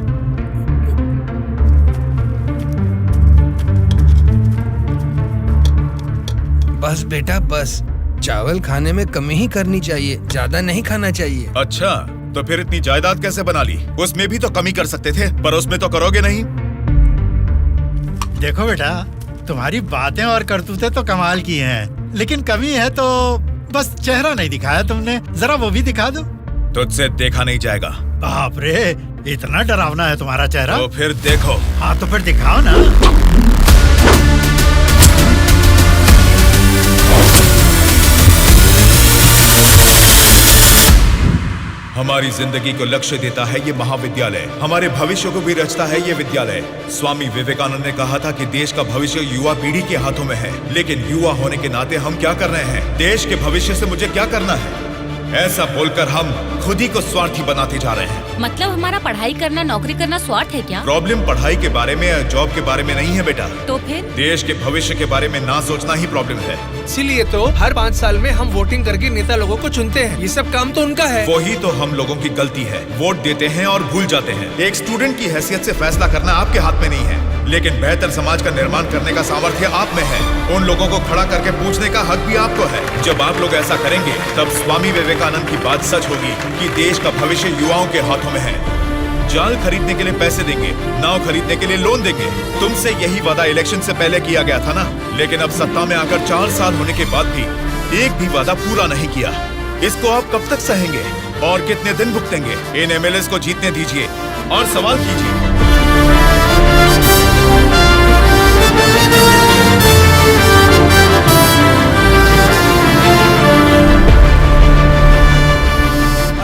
बस बेटा बस, चावल खाने में कमी ही करनी चाहिए, ज्यादा नहीं खाना चाहिए। अच्छा, तो फिर इतनी जायदाद कैसे बना ली? उसमें भी तो कमी कर सकते थे, पर उसमें तो करोगे नहीं। देखो बेटा, तुम्हारी बातें और करतूतें तो कमाल की हैं, लेकिन कमी है तो बस चेहरा नहीं दिखाया तुमने, जरा वो भी दिखा दो। तुझसे देखा नहीं जाएगा। बाप रे, इतना डरावना है तुम्हारा चेहरा? तो फिर देखो। हाँ तो फिर दिखाओ ना। हमारी जिंदगी को लक्ष्य देता है ये महाविद्यालय, हमारे भविष्य को भी रचता है ये विद्यालय। स्वामी विवेकानंद ने कहा था कि देश का भविष्य युवा पीढ़ी के हाथों में है, लेकिन युवा होने के नाते हम क्या कर रहे हैं? देश के भविष्य से मुझे क्या करना है, ऐसा बोलकर हम खुद ही को स्वार्थी बनाते जा रहे हैं। मतलब हमारा पढ़ाई करना, नौकरी करना स्वार्थ है क्या? प्रॉब्लम पढ़ाई के बारे में या जॉब के बारे में नहीं है बेटा, तो फिर देश के भविष्य के बारे में ना सोचना ही प्रॉब्लम है। इसीलिए तो हर 5 साल में हम वोटिंग करके नेता लोगों को चुनते हैं, ये सब काम तो उनका है। वही तो हम लोगों की गलती है, वोट देते हैं और भूल जाते हैं। एक स्टूडेंट की हैसियत से फैसला करना आपके हाथ में नहीं है, लेकिन बेहतर समाज का निर्माण करने का सामर्थ्य आप में है। उन लोगों को खड़ा करके पूछने का हक भी आपको है। जब आप लोग ऐसा करेंगे तब स्वामी विवेकानंद की बात सच होगी कि देश का भविष्य युवाओं के हाथों में है। जाल खरीदने के लिए पैसे देंगे, नाव खरीदने के लिए लोन देंगे। तुमसे यही वादा इलेक्शन से पहले किया गया था ना, लेकिन अब सत्ता में आकर 4 साल होने के बाद भी एक भी वादा पूरा नहीं किया। इसको आप कब तक सहेंगे और कितने दिन भुगतेंगे? इन एमएलएस को जीतने दीजिए और सवाल कीजिए।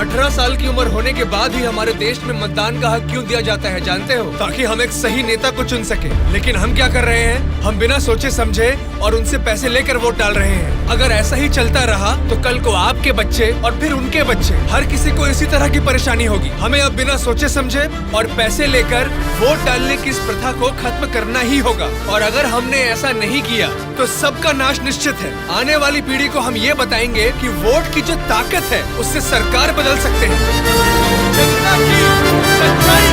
18 साल की उम्र होने के बाद ही हमारे देश में मतदान का हक क्यों दिया जाता है जानते हो? ताकि हम एक सही नेता को चुन सके। लेकिन हम क्या कर रहे हैं? हम बिना सोचे समझे और उनसे पैसे लेकर वोट डाल रहे हैं। अगर ऐसा ही चलता रहा तो कल को आपके बच्चे और फिर उनके बच्चे, हर किसी को इसी तरह की परेशानी होगी। हमें अब बिना सोचे समझे और पैसे लेकर वोट डालने की इस प्रथा को खत्म करना ही होगा। और अगर हमने ऐसा नहीं किया तो सबका नाश निश्चित है। आने वाली पीढ़ी को हम ये बताएंगे कि वोट की जो ताकत है उससे सरकार बदल सकते हैं। जनता की सच्चाई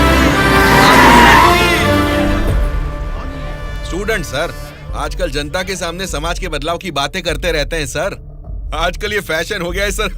स्टूडेंट सर, आजकल जनता के सामने समाज के बदलाव की बातें करते रहते हैं सर। आजकल ये फैशन हो गया है सर।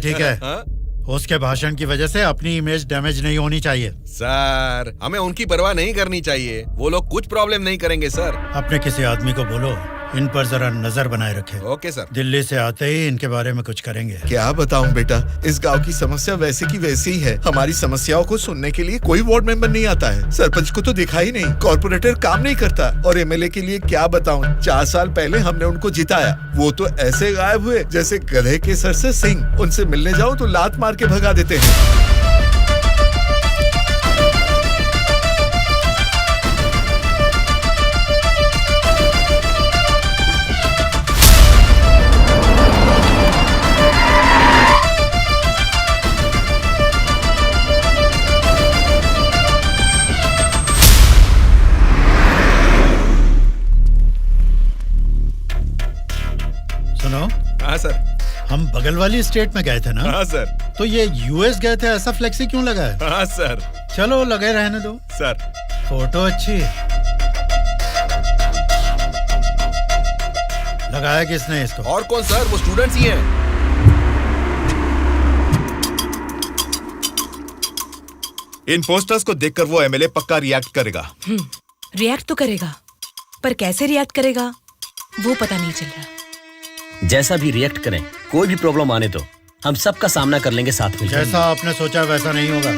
ठीक है। हाँ? उसके भाषण की वजह से अपनी इमेज डैमेज नहीं होनी चाहिए। सर, हमें उनकी परवाह नहीं करनी चाहिए, वो लोग कुछ प्रॉब्लम नहीं करेंगे सर। अपने किसी आदमी को बोलो इन पर जरा नजर बनाए रखे। Okay sir. दिल्ली से आते ही इनके बारे में कुछ करेंगे। क्या बताऊं बेटा, इस गांव की समस्या वैसे की वैसी ही है। हमारी समस्याओं को सुनने के लिए कोई वार्ड मेंबर नहीं आता है। सरपंच को तो देखा ही नहीं, कॉर्पोरेटर काम नहीं करता, और एमएलए के लिए क्या बताऊं, 4 साल पहले हमने उनको जिताया, वो तो ऐसे गायब हुए जैसे गधे के सर से सिंह। उनसे मिलने जाओ तो लात मार के भगा देते हैं। हाँ सर। हम बगल वाली स्टेट में गए थे ना? हाँ सर। तो ये यूएस गए थे, ऐसा फ्लेक्सी क्यों लगा है? हाँ सर। चलो लगे रहने दो सर। फोटो अच्छी है। लगाया किसने इसको? और कौन सर, वो स्टूडेंट्स ही हैं। इन पोस्टर्स को देखकर वो एमएलए पक्का रिएक्ट करेगा। रिएक्ट तो करेगा, पर कैसे रिएक्ट करेगा वो पता नहीं चल रहा। जैसा भी रिएक्ट करें, कोई भी प्रॉब्लम आने दो, हम सबका सामना कर लेंगे साथ में। जैसा आपने सोचा वैसा नहीं होगा।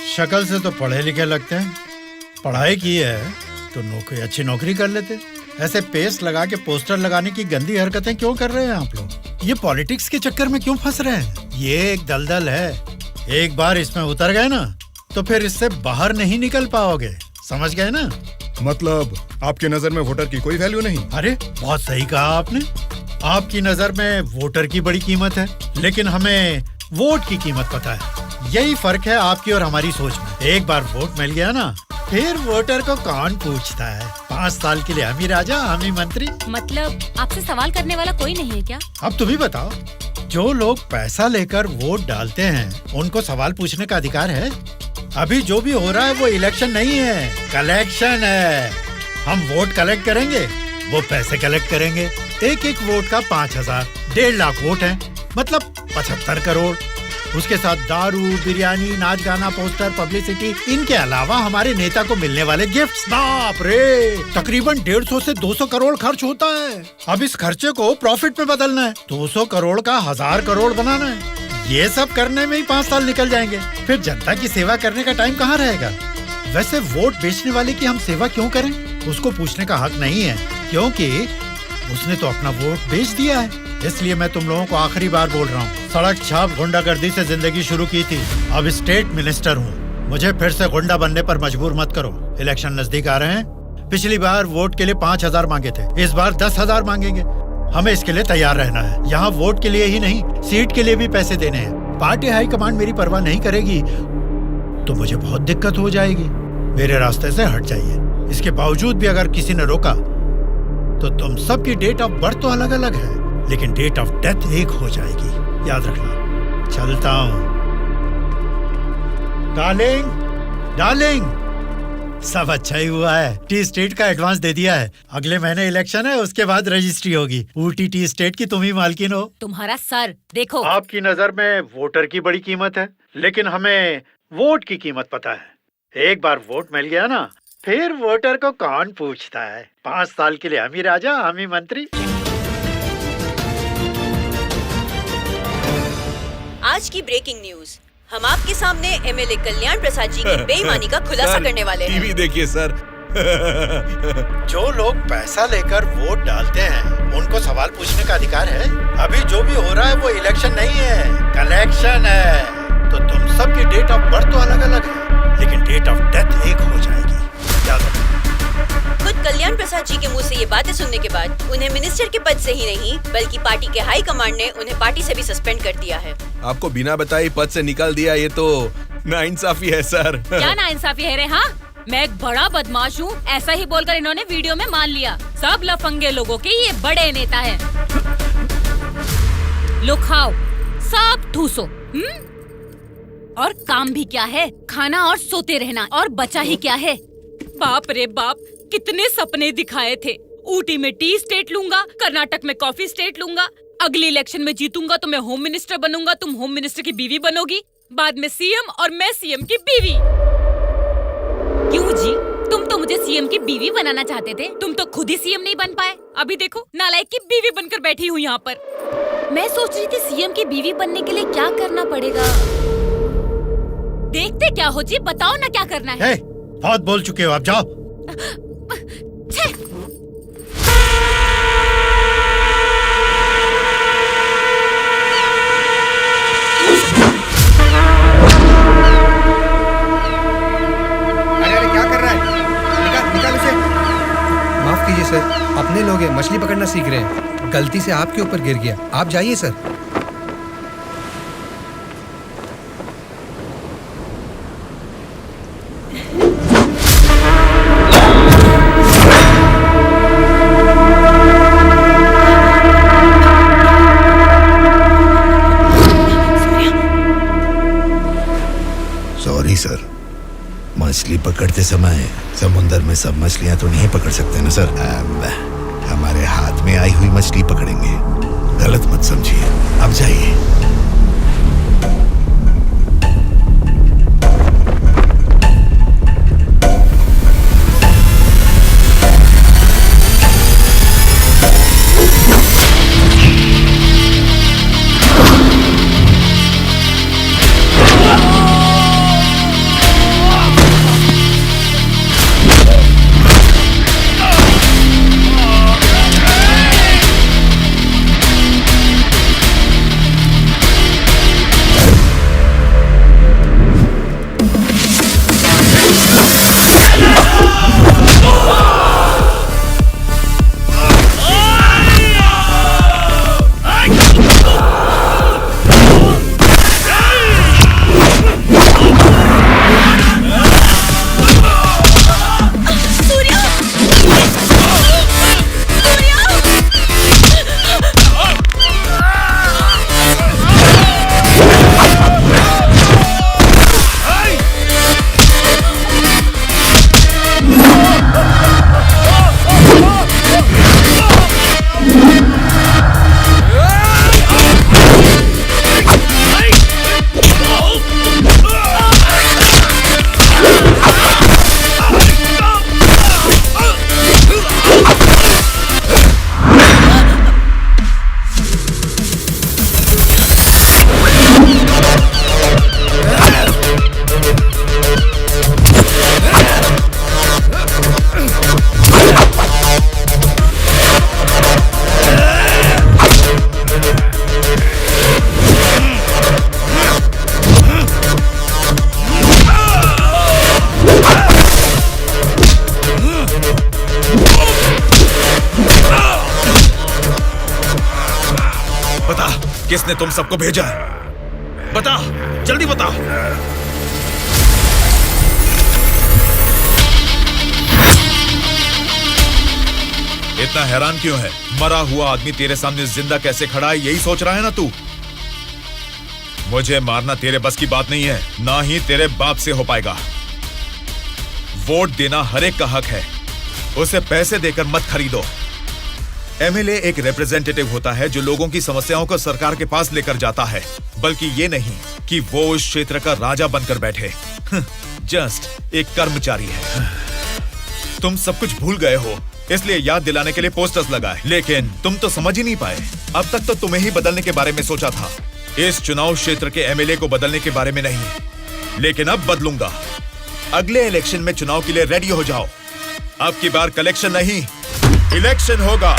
शक्ल से तो पढ़े लिखे लगते हैं, पढ़ाई की है तो नौकरी, अच्छी नौकरी कर लेते। ऐसे पेस्ट लगा के पोस्टर लगाने की गंदी हरकतें क्यों कर रहे हैं आप लोग? ये पॉलिटिक्स के चक्कर में क्यों फंस रहे हैं? ये एक दलदल है, एक बार इसमें उतर गए ना तो फिर इससे बाहर नहीं निकल पाओगे। समझ गए ना? मतलब आपकी नजर में वोटर की कोई वैल्यू नहीं? अरे बहुत सही कहा आपने। आपकी नजर में वोटर की बड़ी कीमत है, लेकिन हमें वोट की कीमत पता है। यही फर्क है आपकी और हमारी सोच में। एक बार वोट मिल गया ना, फिर वोटर को कौन पूछता है? 5 साल के लिए हम ही राजा, हम ही मंत्री। मतलब आपसे सवाल करने वाला कोई नहीं है क्या? अब तुम ही बताओ, जो लोग पैसा लेकर वोट डालते हैं उनको सवाल पूछने का अधिकार है? अभी जो भी हो रहा है वो इलेक्शन नहीं है, कलेक्शन है। हम वोट कलेक्ट करेंगे, वो पैसे कलेक्ट करेंगे। एक एक वोट का 5,000, 1.5 लाख वोट हैं, मतलब 75 करोड़। उसके साथ दारू, बिरयानी, नाच गाना, पोस्टर, पब्लिसिटी, इनके अलावा हमारे नेता को मिलने वाले गिफ्ट्स, बाप रे, तकरीबन 150 से 200 करोड़ खर्च होता है। अब इस खर्चे को प्रॉफिट में बदलना है, 200 करोड़ का 1000 करोड़ बनाना है। ये सब करने में ही 5 साल निकल जाएंगे। फिर जनता की सेवा करने का टाइम कहाँ रहेगा? वैसे वोट बेचने वाले की हम सेवा क्यों करें? उसको पूछने का हक नहीं है, क्योंकि उसने तो अपना वोट बेच दिया है। इसलिए मैं तुम लोगों को आखिरी बार बोल रहा हूँ, सड़क छाप गुंडागर्दी से जिंदगी शुरू की थी, अब स्टेट मिनिस्टर हूँ। मुझे फिर से गुंडा बनने पर मजबूर मत करो। इलेक्शन नजदीक आ रहे हैं। पिछली बार वोट के लिए 5,000 मांगे थे, इस बार 10,000 मांगेंगे। हमें इसके लिए तैयार रहना है। यहाँ वोट के लिए ही नहीं, सीट के लिए भी पैसे देने हैं। पार्टी हाईकमांड मेरी परवाह नहीं करेगी तो मुझे बहुत दिक्कत हो जाएगी। मेरे रास्ते से हट जाइए। इसके बावजूद भी अगर किसी ने रोका तो तुम सबकी डेट ऑफ बर्थ तो अलग अलग है, लेकिन डेट ऑफ डेथ एक हो जाएगी, याद रखना। चलता हूँ। डार्लिंग, डार्लिंग, सब अच्छा ही हुआ है। टी स्टेट का एडवांस दे दिया है। अगले महीने इलेक्शन है, उसके बाद रजिस्ट्री होगी। ऊटी टी स्टेट की तुम ही मालकिन हो। तुम्हारा सर देखो। आपकी नजर में वोटर की बड़ी कीमत है, लेकिन हमें वोट की कीमत पता है। एक बार वोट मिल गया ना, फिर वोटर को कौन पूछता है। 5 साल के लिए हम ही राजा, हम ही मंत्री। आज की ब्रेकिंग न्यूज, हम आपके सामने एमएलए कल्याण प्रसाद जी की बेईमानी का खुलासा करने वाले हैं। टीवी देखिए सर। जो लोग पैसा लेकर वोट डालते हैं, उनको सवाल पूछने का अधिकार है। अभी जो भी हो रहा है वो इलेक्शन नहीं है, कलेक्शन है। तो तुम सबकी डेट ऑफ बर्थ तो अलग अलग है, लेकिन डेट ऑफ डेथ एक हो जाएगी, याद रखो। खुद कल्याण प्रसाद जी के मुंह से ये बातें सुनने के बाद उन्हें मिनिस्टर के पद से ही नहीं, बल्कि पार्टी के हाई कमांड ने उन्हें पार्टी से भी सस्पेंड कर दिया है। आपको बिना बताए पद से निकाल दिया, ये तो नाइंसाफी है सर। क्या नाइंसाफी है रे? हाँ, मैं एक बड़ा बदमाश हूँ, ऐसा ही बोलकर इन्होंने वीडियो में मान लिया। सब लफंगे लोगों के ये बड़े नेता हैं। लो खाओ, सब ठूसो। और काम भी क्या है? खाना और सोते रहना। और बचा ही क्या है? बाप रे बाप, कितने सपने दिखाए थे। ऊटी में टी स्टेट लूंगा, कर्नाटक में कॉफी स्टेट लूंगा, अगली इलेक्शन में जीतूंगा तो मैं होम मिनिस्टर बनूंगा, तुम होम मिनिस्टर की बीवी बनोगी, बाद में सीएम और मैं सीएम की बीवी। क्यों जी, तुम तो मुझे सीएम की बीवी बनाना चाहते थे, तुम तो खुद ही सीएम नहीं बन पाए। अभी देखो, नालायक की बीवी बनकर बैठी हूँ यहाँ पर। मैं सोच रही थी सीएम की बीवी बनने के लिए क्या करना पड़ेगा। देखते क्या हो जी, बताओ ना क्या करना है। बहुत बोल चुके हो, आप जाओ। अरे क्या कर रहा है? निकाल उसे। माफ कीजिए सर, अपने लोग हैं, मछली पकड़ना सीख रहे हैं, गलती से आपके ऊपर गिर गया। आप जाइए सर। सॉरी सर, मछली पकड़ते समय समुंदर में सब मछलियां तो नहीं पकड़ सकते ना सर। हमारे हाथ में आई हुई मछली पकड़ेंगे, गलत मत समझिए। अब जाइए। किसने तुम सबको भेजा है? बता, जल्दी बता। इतना हैरान क्यों है? मरा हुआ आदमी तेरे सामने जिंदा कैसे खड़ा है, यही सोच रहा है ना तू? मुझे मारना तेरे बस की बात नहीं है, ना ही तेरे बाप से हो पाएगा। वोट देना हर एक का हक है, उसे पैसे देकर मत खरीदो। एमएलए एक रिप्रेजेंटेटिव होता है जो लोगों की समस्याओं को सरकार के पास लेकर जाता है, बल्कि ये नहीं कि वो उस क्षेत्र का राजा बनकर बैठे। जस्ट एक कर्मचारी है। तुम सब कुछ भूल गए हो, इसलिए याद दिलाने के लिए पोस्टर्स लगाए, लेकिन तुम तो समझ ही नहीं पाए। अब तक तो तुम्हें ही बदलने के बारे में सोचा था, इस चुनाव क्षेत्र के एमएलए को बदलने के बारे में नहीं। लेकिन अब बदलूंगा। अगले इलेक्शन में चुनाव के लिए रेडी हो जाओ। अब की बार कलेक्शन नहीं, इलेक्शन होगा।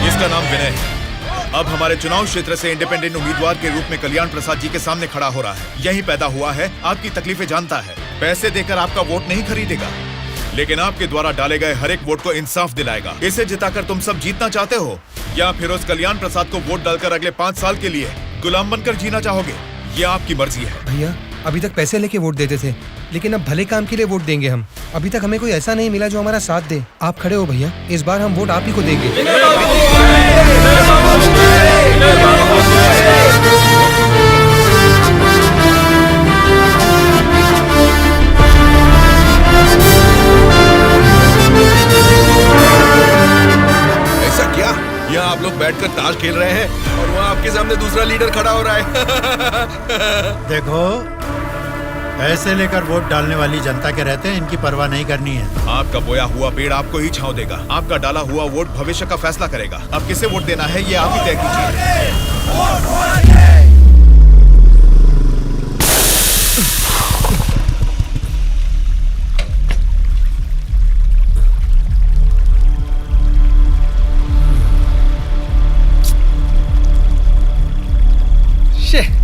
इसका नाम विनय है। अब हमारे चुनाव क्षेत्र से इंडिपेंडेंट उम्मीदवार के रूप में कल्याण प्रसाद जी के सामने खड़ा हो रहा है। यही पैदा हुआ है, आपकी तकलीफें जानता है। पैसे देकर आपका वोट नहीं खरीदेगा, लेकिन आपके द्वारा डाले गए हर एक वोट को इंसाफ दिलाएगा। इसे जिताकर तुम सब जीतना चाहते हो, या फिर उस कल्याण प्रसाद को वोट डालकर अगले 5 साल के लिए गुलाम बनकर जीना चाहोगे? ये आपकी मर्जी है। भैया, अभी तक पैसे लेके वोट देते थे, लेकिन अब भले काम के लिए वोट देंगे हम। अभी तक हमें कोई ऐसा नहीं मिला जो हमारा साथ दे। आप खड़े हो भैया, इस बार हम वोट आप ही को देंगे। ऐसा क्या? यहाँ आप लोग बैठकर ताश खेल रहे हैं और वहाँ आपके सामने दूसरा लीडर खड़ा हो रहा है। देखो, पैसे लेकर वोट डालने वाली जनता के रहते हैं, इनकी परवाह नहीं करनी है। आपका बोया हुआ पेड़ आपको ही छांव देगा। आपका डाला हुआ वोट भविष्य का फैसला करेगा। अब किसे वोट देना है, ये आप ही तय कीजिए।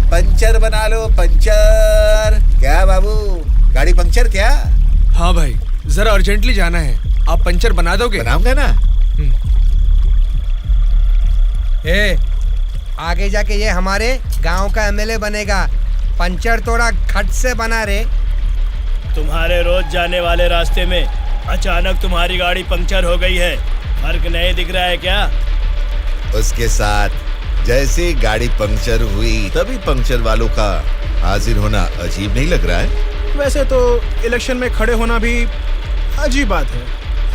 पंचर बना लो, पंचर। क्या बाबू, गाड़ी पंचर क्या? हाँ भाई, जरा अर्जेंटली जाना है, आप पंचर बना दोगे? बनाऊंगा ना। आगे जाके ये हमारे गांव का एमएलए बनेगा। पंचर थोड़ा खट से बना रे। तुम्हारे रोज जाने वाले रास्ते में अचानक तुम्हारी गाड़ी पंक्चर हो गई है, फर्क नहीं दिख रहा है क्या? उसके साथ जैसे गाड़ी पंक्चर हुई तभी पंक्चर वालों का हाजिर होना अजीब नहीं लग रहा है? वैसे तो इलेक्शन में खड़े होना भी अजीब बात है।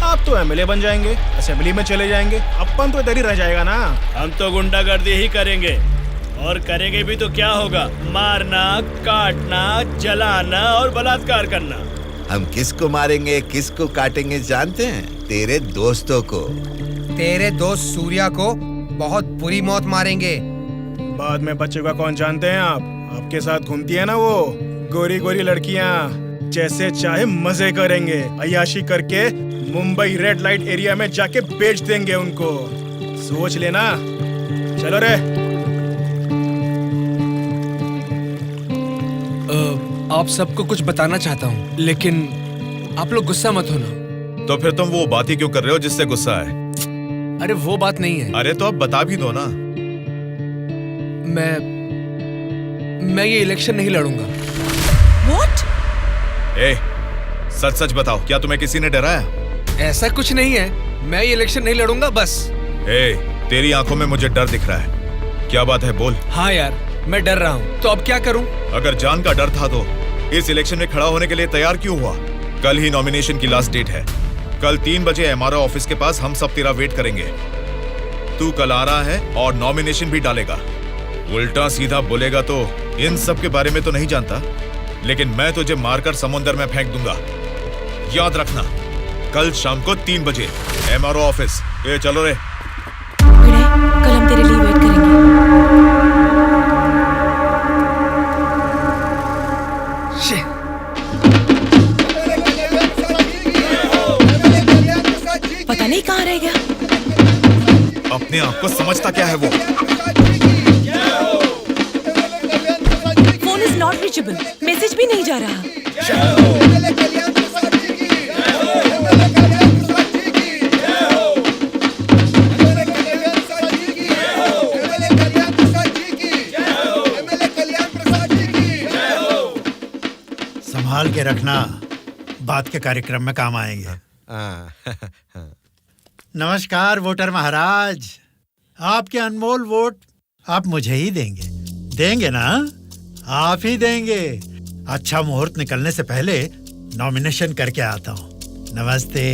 आप तो एमएलए बन जाएंगे, असेंबली में चले जाएंगे, अपन तो इधर ही रह जाएगा ना। हम तो गुंडागर्दी ही करेंगे, और करेंगे भी तो क्या होगा? मारना, काटना, जलाना और बलात्कार करना। हम किसको मारेंगे, किसको काटेंगे जानते हैं? तेरे दोस्तों को। तेरे दोस्त सूर्या को बहुत बुरी मौत मारेंगे। बाद में बच्चों कौन जानते हैं आप? आपके साथ घूमती है ना वो गोरी गोरी लड़कियां, जैसे चाहे मजे करेंगे। अय्याशी करके मुंबई रेड लाइट एरिया में जाके बेच देंगे उनको। सोच लेना। चलो रे। आप सबको कुछ बताना चाहता हूँ, लेकिन आप लोग गुस्सा मत होना। तो फिर तुम वो बात ही क्यों कर रहे हो जिससे गुस्सा है? अरे वो बात नहीं है। अरे तो अब बता भी दो ना। मैं ये इलेक्शन नहीं लड़ूंगा। What? ए, सच सच बताओ, क्या तुम्हें किसी ने डराया? ऐसा कुछ नहीं है, मैं ये इलेक्शन नहीं लड़ूंगा बस। ए, तेरी आंखों में मुझे डर दिख रहा है। क्या बात है, बोल। हाँ यार, मैं डर रहा हूँ, तो अब क्या करूँ? अगर जान का डर था तो इस इलेक्शन में खड़ा होने के लिए तैयार क्यों हुआ? कल ही नॉमिनेशन की लास्ट डेट है। कल 3 बजे एमआरओ ऑफिस के पास हम सब तेरा वेट करेंगे। तू कल आ रहा है और नॉमिनेशन भी डालेगा। उल्टा सीधा बोलेगा तो इन सब के बारे में तो नहीं जानता, लेकिन मैं तुझे मारकर समुंदर में फेंक दूंगा। याद रखना, कल शाम को 3 बजे एमआरओ ऑफिस। ये चलो रे। कल हम तेरे लिए वेट करेंगे। पता नहीं कहाँ रह गया? अपने आप को समझता क्या है वो? Phone is not reachable, message भी नहीं जा रहा। संभाल के रखना, बात के कार्यक्रम में काम आएंगे। नमस्कार वोटर महाराज, आपके अनमोल वोट आप मुझे ही देंगे ना? आप ही देंगे। अच्छा मुहूर्त निकलने से पहले नॉमिनेशन करके आता हूँ। नमस्ते।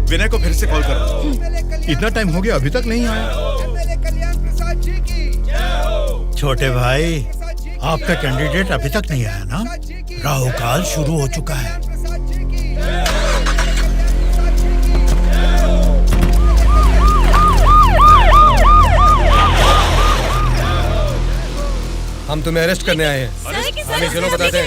विनय को फिर से कॉल करो। इतना टाइम हो गया अभी तक नहीं आया। छोटे भाई, आपका कैंडिडेट अभी तक नहीं आया ना? राहु काल शुरू हो चुका है। हम तुम्हें अरेस्ट करने आए हैं। हमें चलो बताते हैं।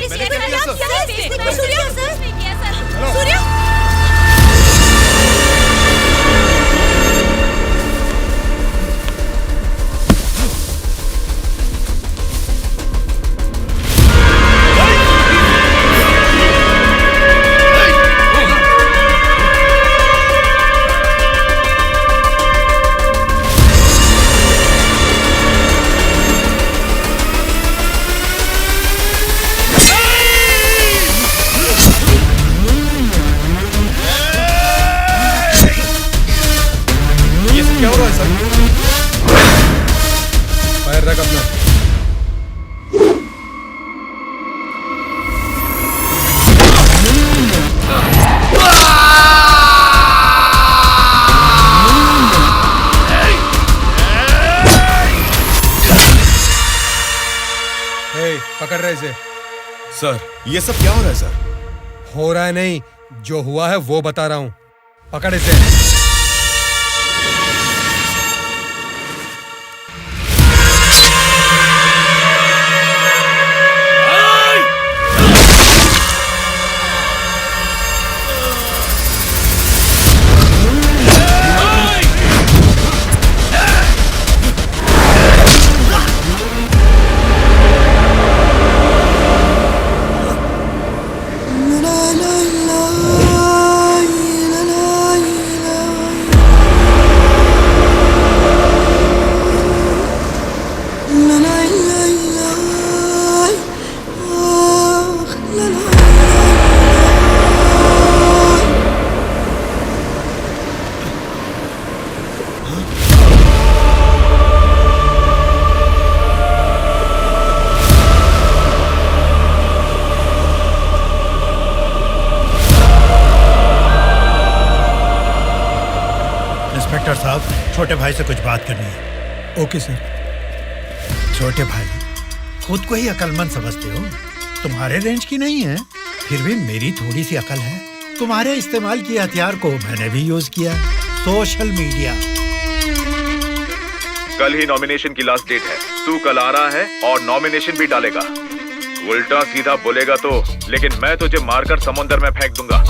क्या हो रहा है सर? फायर रख अपना। पकड़ रहे इसे। सर, ये सब क्या हो रहा है सर? हो रहा है नहीं, जो हुआ है वो बता रहा हूँ। पकड़ इसे। इंस्पेक्टर साहब, छोटे भाई से कुछ बात करनी है। Okay sir. छोटे भाई, खुद को ही अकलमंद समझते हो, तुम्हारे रेंज की नहीं है, फिर भी मेरी थोड़ी सी अकल है। तुम्हारे इस्तेमाल किए हथियार को मैंने भी यूज किया, सोशल मीडिया। कल ही नॉमिनेशन की लास्ट डेट है। तू कल आ रहा है और नॉमिनेशन भी डालेगा। उल्टा सीधा बोलेगा तो, लेकिन मैं तुझे मारकर समुद्र में फेंक दूंगा।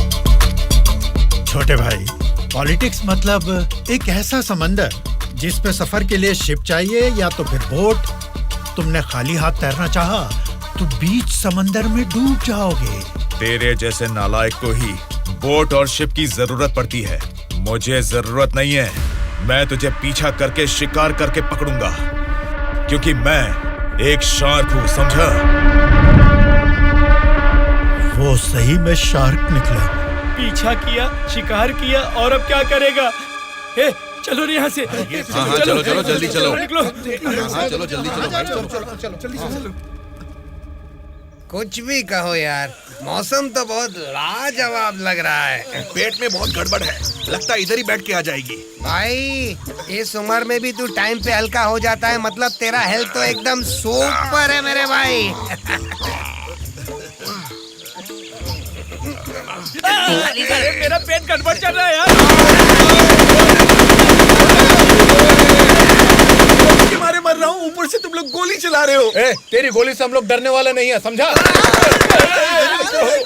छोटे भाई, पॉलिटिक्स मतलब एक ऐसा समंदर जिसपे सफर के लिए शिप चाहिए या तो फिर बोट। तुमने खाली हाथ तैरना चाहा तो बीच समंदर में डूब जाओगे। तेरे जैसे नालायक को ही बोट और शिप की जरूरत पड़ती है, मुझे जरूरत नहीं है। मैं तुझे पीछा करके शिकार करके पकड़ूंगा, क्योंकि मैं एक शार्क हूँ, समझा? वो सही में शार्क निकला। पीछा किया, शिकार किया, और अब क्या करेगा? हे, चलो यहाँ से। हाँ, चलो चलो जल्दी चलो। निकलो। हाँ, चलो जल्दी चलो। कुछ भी कहो यार, मौसम तो बहुत लाजवाब लग रहा है। पेट में बहुत गड़बड़ है, लगता है इधर ही बैठ के आ जाएगी। भाई, इस उम्र में भी तू टाइम पे हल्का हो जाता है, मतलब तेरा हेल्थ तो एकदम सुपर है मेरे भाई। अरे मेरा पेट गड़बड़ चल रहा है यार। मारे मर रहा हूँ, ऊपर से तुम लोग चला रहे हो? तेरी गोली से हम लोग डरने वाले नहीं है, समझा?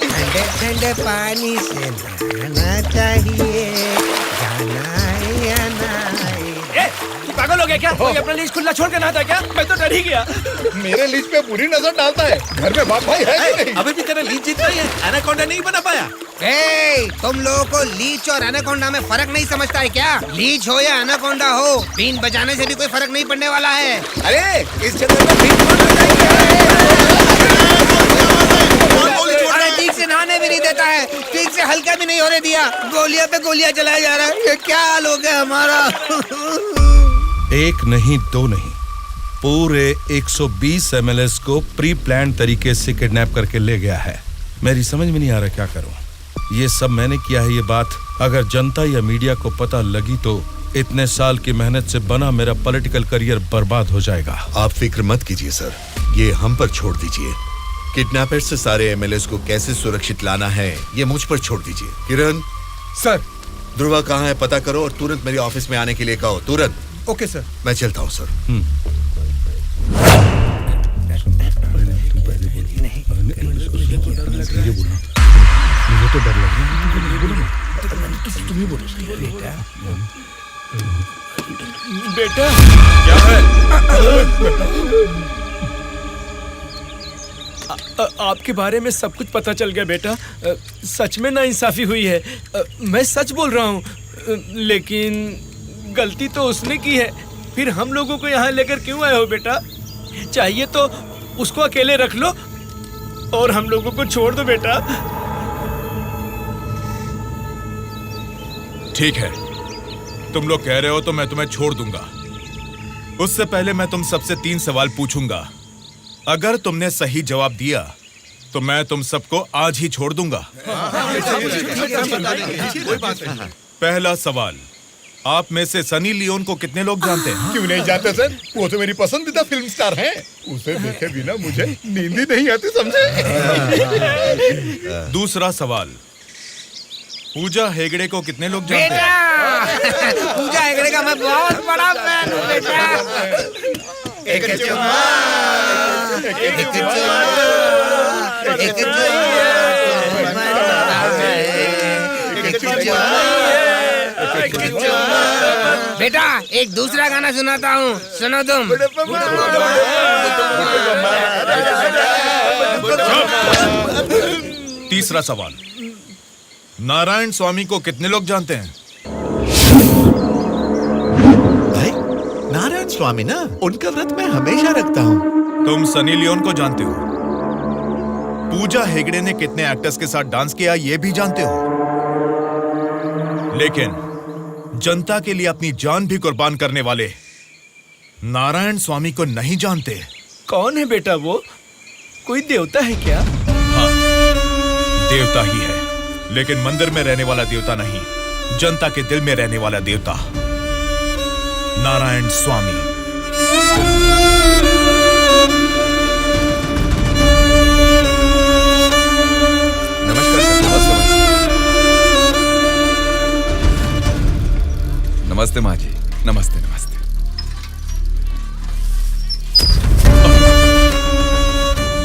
ठंडे ठंडे पानी से नहाना चाहिए, जाना है या ना? तू पागल हो गया क्या? कोई अपना लीज खुला छोड़ के नहाता क्या? मैं तो डर ही गया। मेरे लीज पे बुरी नजर डालता है। घर में बाप भाई है कि नहीं? अभी भी तेरा लीज जितना ही है, एनाकोंडा नहीं बना पाया। तुम लोगों को लीच और एनाकोंडा में फर्क नहीं समझता है क्या? लीच हो या एनाकोंडा हो, बीन बजाने से भी कोई फर्क नहीं पड़ने वाला है। अरे इस जंगल में बीन अरे ठीक से नहाने भी नहीं देता है, ठीक से हल्का भी नहीं होने दिया, गोलियां पे गोलियां चलाया जा रहा है। ये क्या हाल हो गया हमारा? एक नहीं, दो नहीं, पूरे 120 एमएलएस को प्री प्लान तरीके से किडनैप करके ले गया है। मेरी समझ में नहीं आ रहा क्या करूं। ये सब मैंने किया है। ये बात अगर जनता या मीडिया को पता लगी तो इतने साल की मेहनत से बना मेरा पॉलिटिकल करियर बर्बाद हो जाएगा। आप फिक्र मत कीजिए सर, ये हम पर छोड़ दीजिए। किडनैपर से सारे एमएलएस को कैसे सुरक्षित लाना है ये मुझ पर छोड़ दीजिए। किरण सर, ध्रुवा कहाँ है पता करो और तुरंत मेरे ऑफिस में आने के लिए कहो, तुरंत। Okay sir. मैं चलता हूँ सर। मुझे तो डर लग रहा है। तुम ही बोलो। बेटा क्या है? आपके बारे में सब कुछ पता चल गया बेटा। सच में नाइंसाफी हुई है। मैं सच बोल रहा हूँ, लेकिन गलती तो उसने की है। फिर हम लोगों को यहाँ लेकर क्यों आए हो बेटा? चाहिए तो उसको अकेले रख लो और हम लोगों को छोड़ दो बेटा। ठीक है, तुम लोग कह रहे हो तो मैं तुम्हें छोड़ दूंगा। उससे पहले मैं तुम सबसे 3 सवाल पूछूंगा। अगर तुमने सही जवाब दिया तो मैं तुम सबको आज ही छोड़ दूंगा। पहला सवाल, आप में से सनी लियोन को कितने लोग जानते हैं? क्यों नहीं जानते सर? वो तो मेरी पसंदीदा फिल्म स्टार हैं। उसे देखे बिना मुझे नींद ही नहीं आती, समझे? दूसरा सवाल, पूजा हेगड़े को कितने लोग जानते हैं? पूजा हेगड़े का मैं बहुत बड़ा फैन हूँ बेटा। एक चुम्मा, एक चुम्मा, एक चुम्मा। बेटा एक दूसरा गाना सुनाता हूँ, सुनो तुम। तीसरा सवाल, नारायण स्वामी को कितने लोग जानते हैं? भाई नारायण स्वामी ना, उनका व्रत मैं हमेशा रखता हूँ। तुम सनी लियोन को जानते हो? पूजा हेगड़े ने कितने एक्टर्स के साथ डांस किया ये भी जानते हो? लेकिन जनता के लिए अपनी जान भी कुर्बान करने वाले नारायण स्वामी को नहीं जानते। कौन है बेटा वो? कोई देवता है क्या? हाँ, देवता ही है, लेकिन मंदिर में रहने वाला देवता नहीं, जनता के दिल में रहने वाला देवता, नारायण स्वामी। नमस्कार सर। नमस्ते माँ जी। नमस्ते नमस्ते।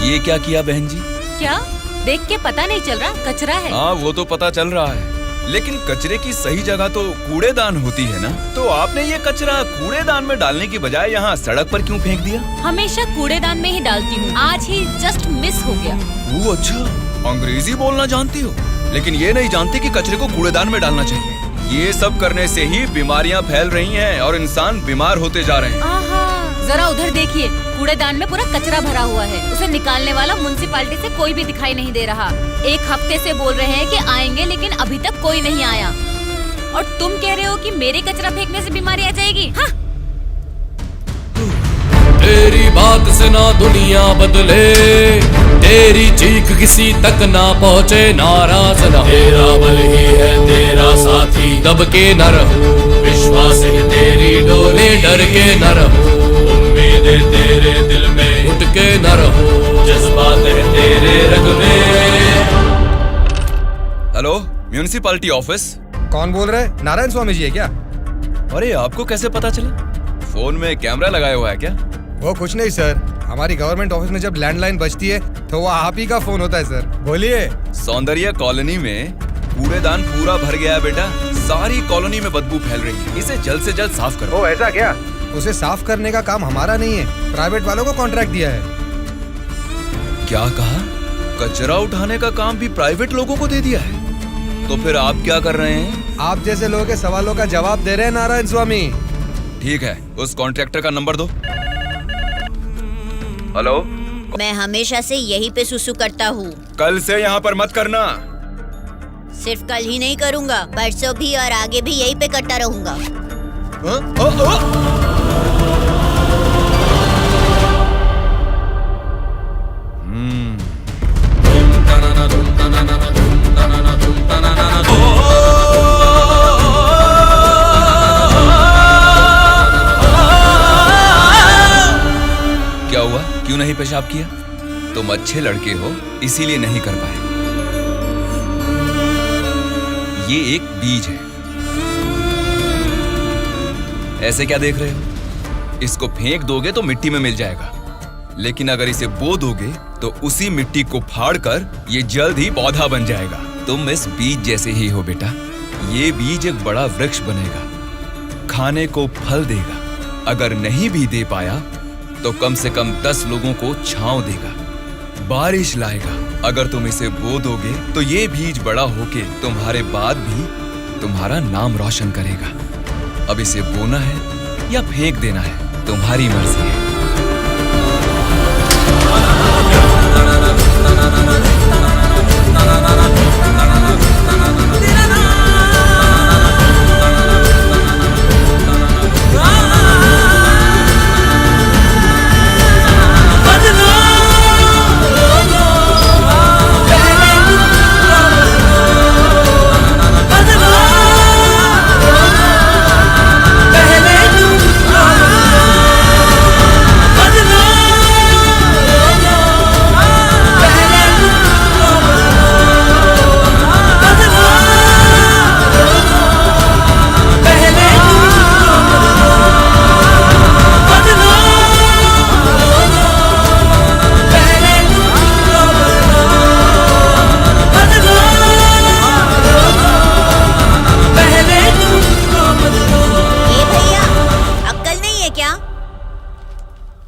ये क्या किया बहन जी? क्या देख के पता नहीं चल रहा? कचरा है। हाँ वो तो पता चल रहा है, लेकिन कचरे की सही जगह तो कूड़ेदान होती है ना। तो आपने ये कचरा कूड़ेदान में डालने की बजाय यहाँ सड़क पर क्यों फेंक दिया? हमेशा कूड़ेदान में ही डालती हूँ, आज ही जस्ट मिस हो गया। वो अच्छा, अंग्रेजी बोलना जानती हो, लेकिन ये नहीं जानती कि कचरे को कूड़ेदान में डालना चाहिए। ये सब करने से ही बीमारियाँ फैल रही हैं और इंसान बीमार होते जा रहे हैं। जरा उधर देखिए, कूड़ेदान में पूरा कचरा भरा हुआ है। उसे निकालने वाला म्युनिसिपैलिटी से कोई भी दिखाई नहीं दे रहा। 1 हफ्ते से बोल रहे हैं कि आएंगे, लेकिन अभी तक कोई नहीं आया। और तुम कह रहे हो कि मेरे कचरा फेंकने से बीमारी आ जाएगी? हाँ? तेरी बात से ना दुनिया बदले, तेरी चीख किसी तक ना पहुँचे, नाराज न तेरा बल ही है तेरा साथी, दब के न रहो, विश्वास है तेरी डोले, डर के न रहो, उम्मीदें तेरे दिल में उठ के न रहो, जज्बात है तेरे रग में। Hello, municipality office. कौन बोल रहा है? नारायण स्वामी जी है क्या? अरे आपको कैसे पता चला? फोन में कैमरा लगाया हुआ है क्या? वो कुछ नहीं सर, हमारी गवर्नमेंट ऑफिस में जब लैंडलाइन बजती है तो वो आप ही का फोन होता है सर। बोलिए। सौंदर्य कॉलोनी में कूड़ेदान पूरा भर गया है बेटा। सारी कॉलोनी में बदबू फैल रही है, इसे जल्द से जल्द साफ करो। ओ ऐसा क्या? उसे साफ करने का काम हमारा नहीं है, प्राइवेट वालों को कॉन्ट्रैक्ट दिया है। क्या कहा? कचरा उठाने का काम भी प्राइवेट लोगों को दे दिया है? तो फिर आप क्या कर रहे हैं? आप जैसे लोगों के सवालों का जवाब दे रहे हैं नारायण स्वामी। ठीक है, उस कॉन्ट्रैक्टर का नंबर दो। हेलो। मैं हमेशा से यहीं पे सुसु करता हूँ। कल से यहाँ पर मत करना। सिर्फ कल ही नहीं करूँगा, परसों भी और आगे भी यहीं पे करता रहूँगा। क्या हुआ? क्यों नहीं पेशाब किया? तुम अच्छे लड़के हो, इसीलिए नहीं कर पाए। ये एक बीज है। ऐसे क्या देख रहे हो? इसको फेंक दोगे तो मिट्टी में मिल जाएगा, लेकिन अगर इसे बो दोगे तो उसी मिट्टी को फाड़कर ये जल्द ही पौधा बन जाएगा। तुम इस बीज जैसे ही हो बेटा। ये बीज एक बड़ा वृक्ष बनेगा, खाने को फल देगा। अगर नहीं भी दे पाया तो कम से कम 10 लोगों को छांव देगा, बारिश लाएगा। अगर तुम इसे बो दोगे तो ये बीज बड़ा होके तुम्हारे बाद भी तुम्हारा नाम रोशन करेगा। अब इसे बोना है या फेंक देना है, तुम्हारी मर्जी है।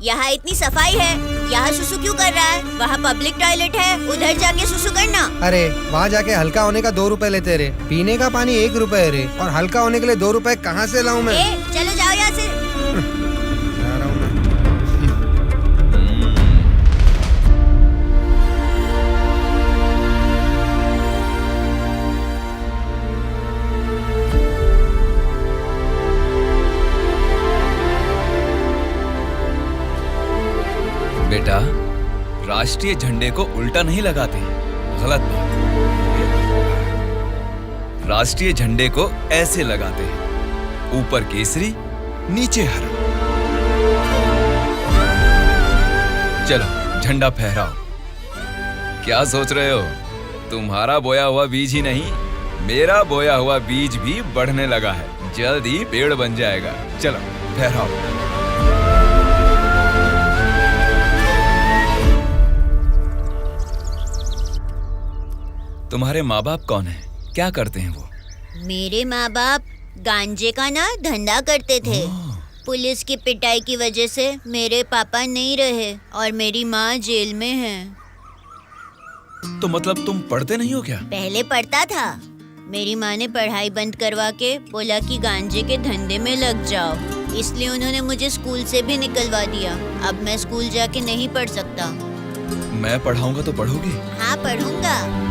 यहाँ इतनी सफाई है, यहाँ सुसु क्यों कर रहा है? वहाँ पब्लिक टॉयलेट है, उधर जाके सुसु करना। अरे वहाँ जाके हल्का होने का 2 रुपए लेते रे, पीने का पानी 1 रुपए रे, और हल्का होने के लिए 2 रुपए कहाँ से लाऊं मैं? चलो जाओ यहाँ से। जा रहा हूँ मैं। बेटा, राष्ट्रीय झंडे को उल्टा नहीं लगाते, गलत बात। राष्ट्रीय झंडे को ऐसे लगाते हैं, ऊपर केसरी, नीचे हरा। चलो झंडा फहराओ। क्या सोच रहे हो? तुम्हारा बोया हुआ बीज ही नहीं, मेरा बोया हुआ बीज भी बढ़ने लगा है, जल्द ही पेड़ बन जाएगा। चलो फहराओ। तुम्हारे माँ बाप कौन है? क्या करते हैं वो? मेरे माँ बाप गांजे का ना धंधा करते थे। पुलिस की पिटाई की वजह से मेरे पापा नहीं रहे और मेरी माँ जेल में है। तो मतलब तुम पढ़ते नहीं हो क्या? पहले पढ़ता था, मेरी माँ ने पढ़ाई बंद करवा के बोला कि गांजे के धंधे में लग जाओ, इसलिए उन्होंने मुझे स्कूल से भी निकलवा दिया। अब मैं स्कूल जाके नहीं पढ़ सकता। मैं पढ़ाऊंगा तो पढ़ोगी? हाँ पढ़ूंगा।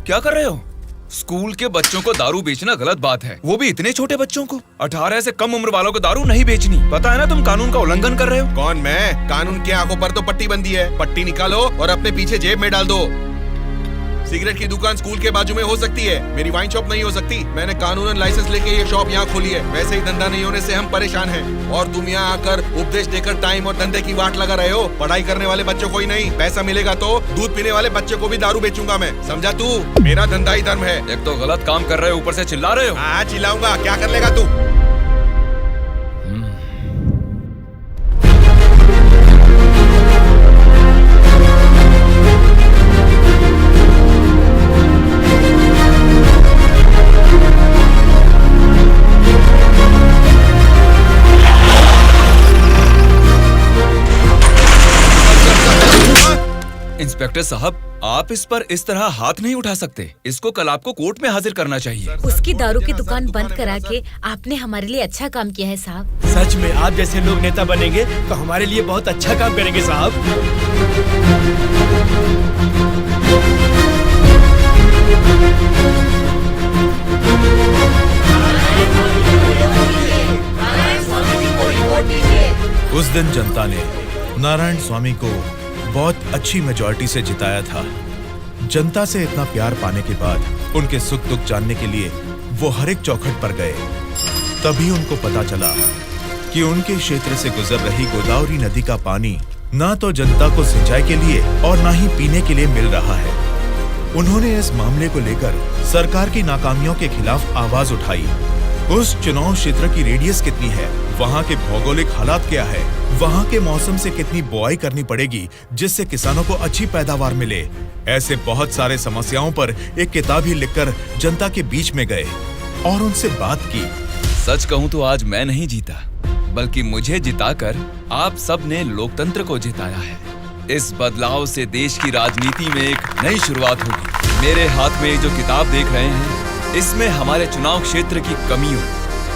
क्या कर रहे हो? स्कूल के बच्चों को दारू बेचना गलत बात है, वो भी इतने छोटे बच्चों को। 18 से कम उम्र वालों को दारू नहीं बेचनी। पता है ना तुम कानून का उल्लंघन कर रहे हो। कौन मैं? कानून की आंखों पर तो पट्टी बंदी है। पट्टी निकालो और अपने पीछे जेब में डाल दो। सिगरेट की दुकान स्कूल के बाजू में हो सकती है, मेरी वाइन शॉप नहीं हो सकती। मैंने कानूनन लाइसेंस लेके ये शॉप यहाँ खोली है। वैसे ही धंधा नहीं होने से हम परेशान हैं और तुम यहाँ आकर उपदेश देकर टाइम और धंधे की वाट लगा रहे हो। पढ़ाई करने वाले बच्चों को ही नहीं, पैसा मिलेगा तो दूध पीने वाले बच्चे को भी दारू बेचूंगा मैं, समझा तू? मेरा धंधा ही धर्म है। एक तो गलत काम कर रहे हो, ऊपर से चिल्ला रहे हो। हाँ चिल्लाऊंगा, क्या कर लेगा तू? इंस्पेक्टर साहब, आप इस पर इस तरह हाथ नहीं उठा सकते। इसको कल आपको कोर्ट में हाजिर करना चाहिए। उसकी दारू की दुकान बंद करा के आपने हमारे लिए अच्छा काम किया है साहब। सच में आप जैसे लोग नेता बनेंगे तो हमारे लिए बहुत अच्छा काम करेंगे साहब। उस दिन जनता ने नारायण स्वामी को बहुत अच्छी मेजॉरिटी से जिताया था। जनता से इतना प्यार पाने के बाद उनके सुख दुख जानने के लिए वो हर एक चौखट पर गए। तभी उनको पता चला कि उनके क्षेत्र से गुजर रही गोदावरी नदी का पानी ना तो जनता को सिंचाई के लिए और ना ही पीने के लिए मिल रहा है। उन्होंने इस मामले को लेकर सरकार की नाकामियों के खिलाफ आवाज उठाई। उस चुनाव क्षेत्र की रेडियस कितनी है, वहाँ के भौगोलिक हालात क्या है, वहाँ के मौसम से कितनी बुआई करनी पड़ेगी जिससे किसानों को अच्छी पैदावार मिले, ऐसे बहुत सारे समस्याओं पर एक किताब ही लिखकर जनता के बीच में गए और उनसे बात की। सच कहूँ तो आज मैं नहीं जीता, बल्कि मुझे जिताकर आप सब ने लोकतंत्र को जिताया है। इस बदलाव से देश की राजनीति में एक नई शुरुआत होगी। मेरे हाथ में जो किताब देख रहे हैं, इसमें हमारे चुनाव क्षेत्र की कमियों,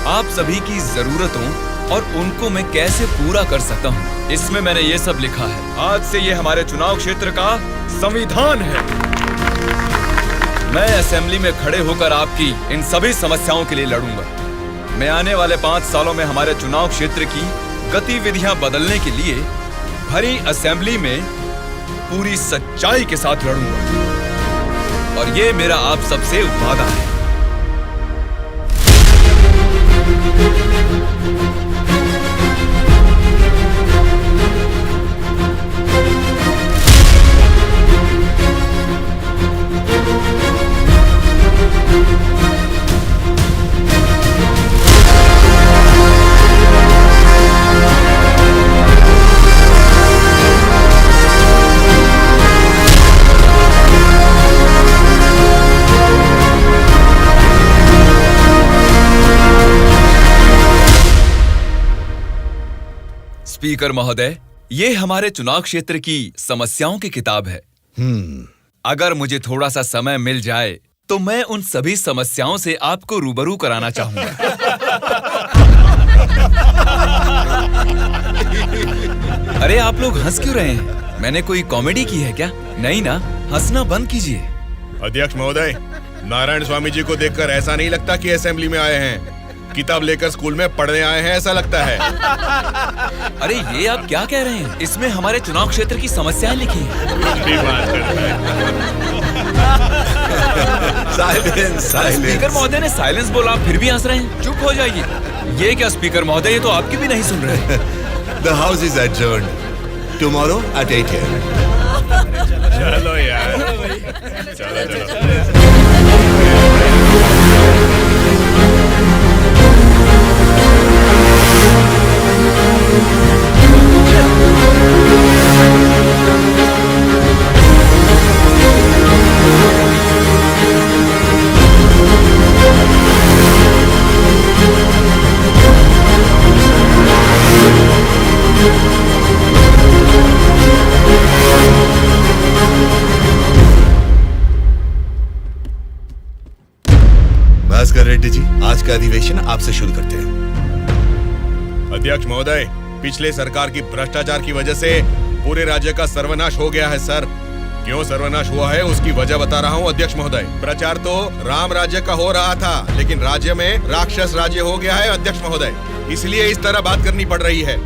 आप सभी की जरूरतों और उनको मैं कैसे पूरा कर सकता हूँ, इसमें मैंने ये सब लिखा है। आज से ये हमारे चुनाव क्षेत्र का संविधान है। मैं असेंबली में खड़े होकर आपकी इन सभी समस्याओं के लिए लड़ूंगा। मैं आने वाले 5 सालों में हमारे चुनाव क्षेत्र की गतिविधियां बदलने के लिए भरी असेंबली में पूरी सच्चाई के साथ लड़ूंगा और ये मेरा आप सबसे वादा है। स्पीकर महोदय, ये हमारे चुनाव क्षेत्र की समस्याओं की किताब है। अगर मुझे थोड़ा सा समय मिल जाए तो मैं उन सभी समस्याओं से आपको रूबरू कराना चाहूंगा। अरे आप लोग हंस क्यों रहे हैं? मैंने कोई कॉमेडी की है क्या? नहीं ना, हंसना बंद कीजिए। अध्यक्ष महोदय, नारायण स्वामी जी को देखकर ऐसा नहीं लगता कि असेंबली में आए हैं, किताब लेकर स्कूल में पढ़ने आए हैं ऐसा लगता है। अरे ये आप क्या कह रहे हैं? इसमें हमारे चुनाव क्षेत्र की समस्याएं लिखी हैं। स्पीकर महोदय ने साइलेंस बोला, आप फिर भी हंस रहे हैं। चुप हो जाइए। ये क्या स्पीकर महोदय, ये तो आपकी भी नहीं सुन रहे। The house is adjourned. Tomorrow at 8 a.m. चलो यार, चलो। भास्कर रेड्डी जी, आज का अधिवेशन आपसे शुरू करते हैं। अध्यक्ष महोदय, पिछले सरकार की भ्रष्टाचार की वजह से पूरे राज्य का सर्वनाश हो गया है सर। क्यों सर्वनाश हुआ है उसकी वजह बता रहा हूँ अध्यक्ष महोदय। प्रचार तो राम राज्य का हो रहा था, लेकिन राज्य में राक्षस राज्य हो गया है अध्यक्ष महोदय, इसलिए इस तरह बात करनी पड़ रही है।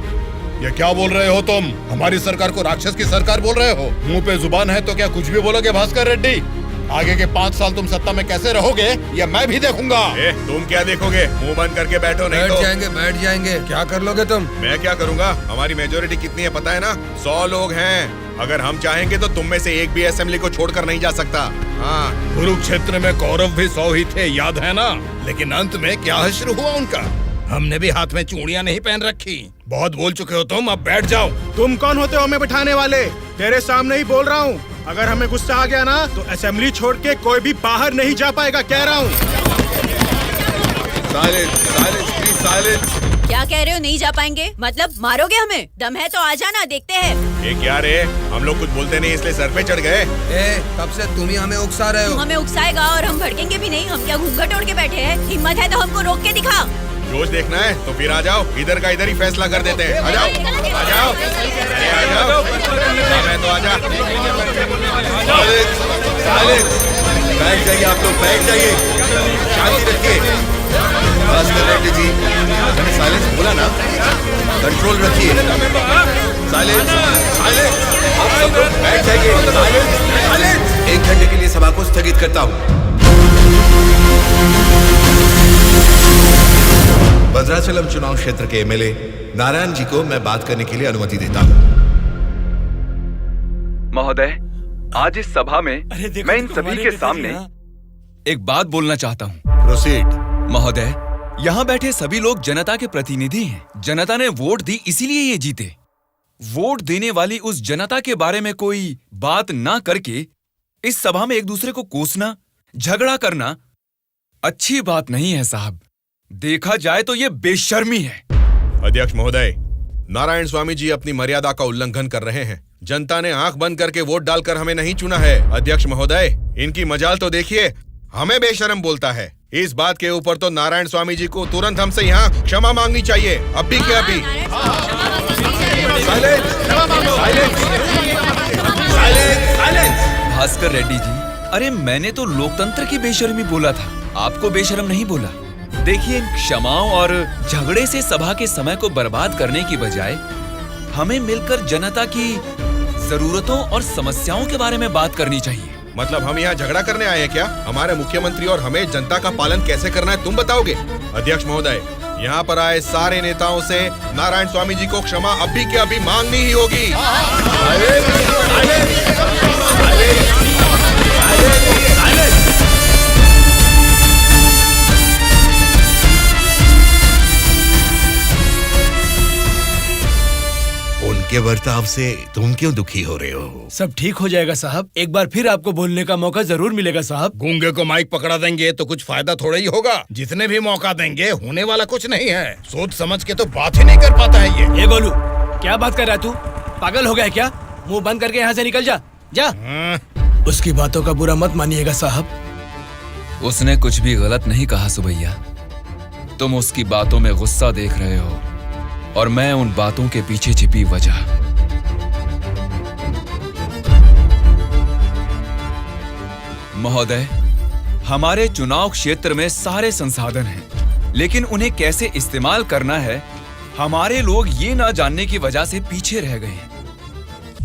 ये क्या बोल रहे हो तुम? हमारी सरकार को राक्षस की सरकार बोल रहे हो? मुंह पे जुबान है तो क्या कुछ भी बोलोगे भास्कर रेड्डी? आगे के 5 साल तुम सत्ता में कैसे रहोगे ये मैं भी देखूंगा। तुम क्या देखोगे? मुंह बंद करके बैठो, नहीं तो बैठ जाएंगे। क्या कर लोगे तुम? मैं क्या करूंगा? हमारी मेजोरिटी कितनी है पता है ना? 100 लोग हैं। अगर हम चाहेंगे तो तुम में से एक भी असेंबली को छोड़कर नहीं जा सकता। हाँ, कुरुक्षेत्र में कौरव भी 100 ही थे, याद है ना? लेकिन अंत में क्या हश्र हुआ उनका? हमने भी हाथ में चूड़ियां नहीं पहन रखी। बहुत बोल चुके हो तुम, अब बैठ जाओ। तुम कौन होते हो हमें बिठाने वाले? तेरे सामने ही बोल रहा हूँ, अगर हमें गुस्सा आ गया ना तो असेंबली छोड़ के कोई भी बाहर नहीं जा पाएगा, कह रहा हूँ। क्या कह रहे हो? नहीं जा पाएंगे मतलब मारोगे हमें? दम है तो आ जाना, देखते हैं। ये क्या रे? हम लोग कुछ बोलते नहीं इसलिए सर पे चढ़ गए। तब से तुम ही हमें उकसा रहे हो। हमें उकसाएगा और हम भड़केंगे भी नहीं। हम क्या घूंघट ओढ़ के बैठे हैं? हिम्मत है तो हमको रोक के दिखा। जोश देखना है तो फिर आ जाओ, इधर का इधर ही फैसला कर देते हैं। आ जाओ, आ जाओ, आ जाओ। मैं तो आ जा। बैठ जाइए आप लोग, बैठ जाइए, शांति रखिए। रेड्डी जी, मैंने साइलेंस बोला ना, कंट्रोल रखिए। साइलेंस, साइलेंस, आप सब लोग बैठ जाइए। Silence, silence. 1 घंटे के लिए सभा को स्थगित करता हूँ। भद्राचलम चुनाव क्षेत्र के एमएलए नारायण जी को मैं बात करने के लिए अनुमति देता हूँ। महोदय, आज इस सभा में मैं इन सभी के सामने एक बात बोलना चाहता हूँ। प्रोसीड। महोदय, यहाँ बैठे सभी लोग जनता के प्रतिनिधि हैं। जनता ने वोट दी इसीलिए ये जीते। वोट देने वाली उस जनता के बारे में कोई बात ना करके इस सभा में एक दूसरे को कोसना, झगड़ा करना अच्छी बात नहीं है साहब। देखा जाए तो ये बेशर्मी है। अध्यक्ष महोदय, नारायण स्वामी जी अपनी मर्यादा का उल्लंघन कर रहे हैं। जनता ने आंख बंद करके वोट डालकर हमें नहीं चुना है। अध्यक्ष महोदय, इनकी मजाल तो देखिए, हमें बेशरम बोलता है। इस बात के ऊपर तो नारायण स्वामी जी को तुरंत हमसे यहाँ क्षमा मांगनी चाहिए, अभी के अभी। भास्कर रेड्डी जी, अरे मैंने तो लोकतंत्र की बेशर्मी बोला था, आपको बेशरम नहीं बोला। देखिए, इन क्षमाओं और झगड़े से सभा के समय को बर्बाद करने की बजाय हमें मिलकर जनता की जरूरतों और समस्याओं के बारे में बात करनी चाहिए। मतलब हम यहाँ झगड़ा करने आए हैं क्या? हमारे मुख्यमंत्री और हमें जनता का पालन कैसे करना है तुम बताओगे? अध्यक्ष महोदय, यहाँ पर आए सारे नेताओं से नारायण स्वामी जी को क्षमा अभी के अभी मांगनी ही होगी। उनके बर्ताव से तुम क्यों दुखी हो रहे हो? सब ठीक हो जाएगा साहब, एक बार फिर आपको बोलने का मौका जरूर मिलेगा साहब। गूंगे को माइक पकड़ा देंगे तो कुछ फायदा थोड़ा ही होगा। जितने भी मौका देंगे होने वाला कुछ नहीं है। सोच समझ के तो बात ही नहीं कर पाता है ये। गोलू, क्या बात कर रहा है तू? पागल हो गया है क्या? मुंह बंद करके यहाँ से निकल जा, जा। उसकी बातों का बुरा मत मानिएगा साहब। उसने कुछ भी गलत नहीं कहा सुबैया। तुम उसकी बातों में गुस्सा देख रहे हो और मैं उन बातों के पीछे छिपी वजह। महोदय, हमारे चुनाव क्षेत्र में सारे संसाधन हैं, लेकिन उन्हें कैसे इस्तेमाल करना है हमारे लोग ये ना जानने की वजह से पीछे रह गए हैं।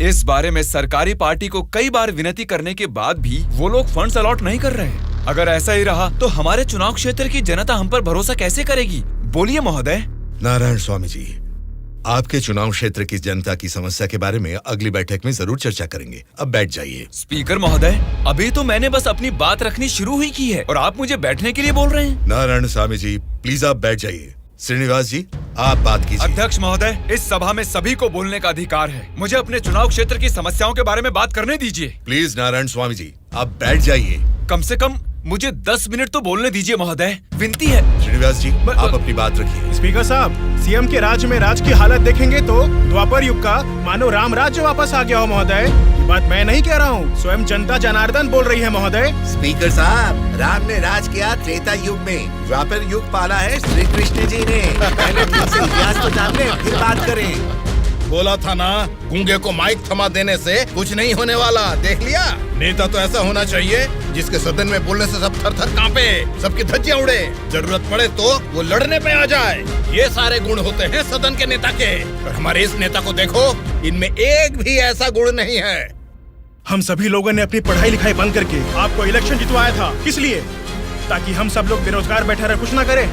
इस बारे में सरकारी पार्टी को कई बार विनती करने के बाद भी वो लोग फंड्स अलॉट नहीं कर रहे हैं। अगर ऐसा ही रहा तो हमारे चुनाव क्षेत्र की जनता हम पर भरोसा कैसे करेगी? बोलिए महोदय। नारायण स्वामी जी, आपके चुनाव क्षेत्र की जनता की समस्या के बारे में अगली बैठक में जरूर चर्चा करेंगे। अब बैठ जाइए। स्पीकर महोदय, अभी तो मैंने बस अपनी बात रखनी शुरू ही की है और आप मुझे बैठने के लिए बोल रहे हैं। नारायण स्वामी जी, प्लीज आप बैठ जाइए। श्रीनिवास जी, आप बात कीजिए। अध्यक्ष महोदय, इस सभा में सभी को बोलने का अधिकार है। मुझे अपने चुनाव क्षेत्र की समस्याओं के बारे में बात करने दीजिए। प्लीज नारायण स्वामी जी, आप बैठ जाइए। कम से कम मुझे 10 मिनट तो बोलने दीजिए महोदय, विनती है। श्रीनिवास जी, आप अपनी बात रखिए। स्पीकर साहब, सीएम के राज्य में राज की हालत देखेंगे तो द्वापर युग का मानो राम राज्य वापस आ गया हो महोदय। ये बात मैं नहीं कह रहा हूँ, स्वयं जनता जनार्दन बोल रही है महोदय। स्पीकर साहब, राम ने राज किया त्रेता युग में, द्वापर युग पाला है श्री कृष्ण जी ने। पहले ठीक से इतिहास को जान ले, फिर बात करें। बोला था ना, गूंगे को माइक थमा देने से कुछ नहीं होने वाला। देख लिया, नेता तो ऐसा होना चाहिए जिसके सदन में बोलने से सब थर थर कांपे, सबकी धज्जियां उड़े, जरूरत पड़े तो वो लड़ने पे आ जाए। ये सारे गुण होते हैं सदन के नेता के। और हमारे इस नेता को देखो, इनमें एक भी ऐसा गुण नहीं है। हम सभी लोगों ने अपनी पढ़ाई लिखाई बंद करके आपको इलेक्शन जितवाया था। किस लिए? ताकि हम सब लोग बेरोजगार बैठे रहे, कुछ ना करें।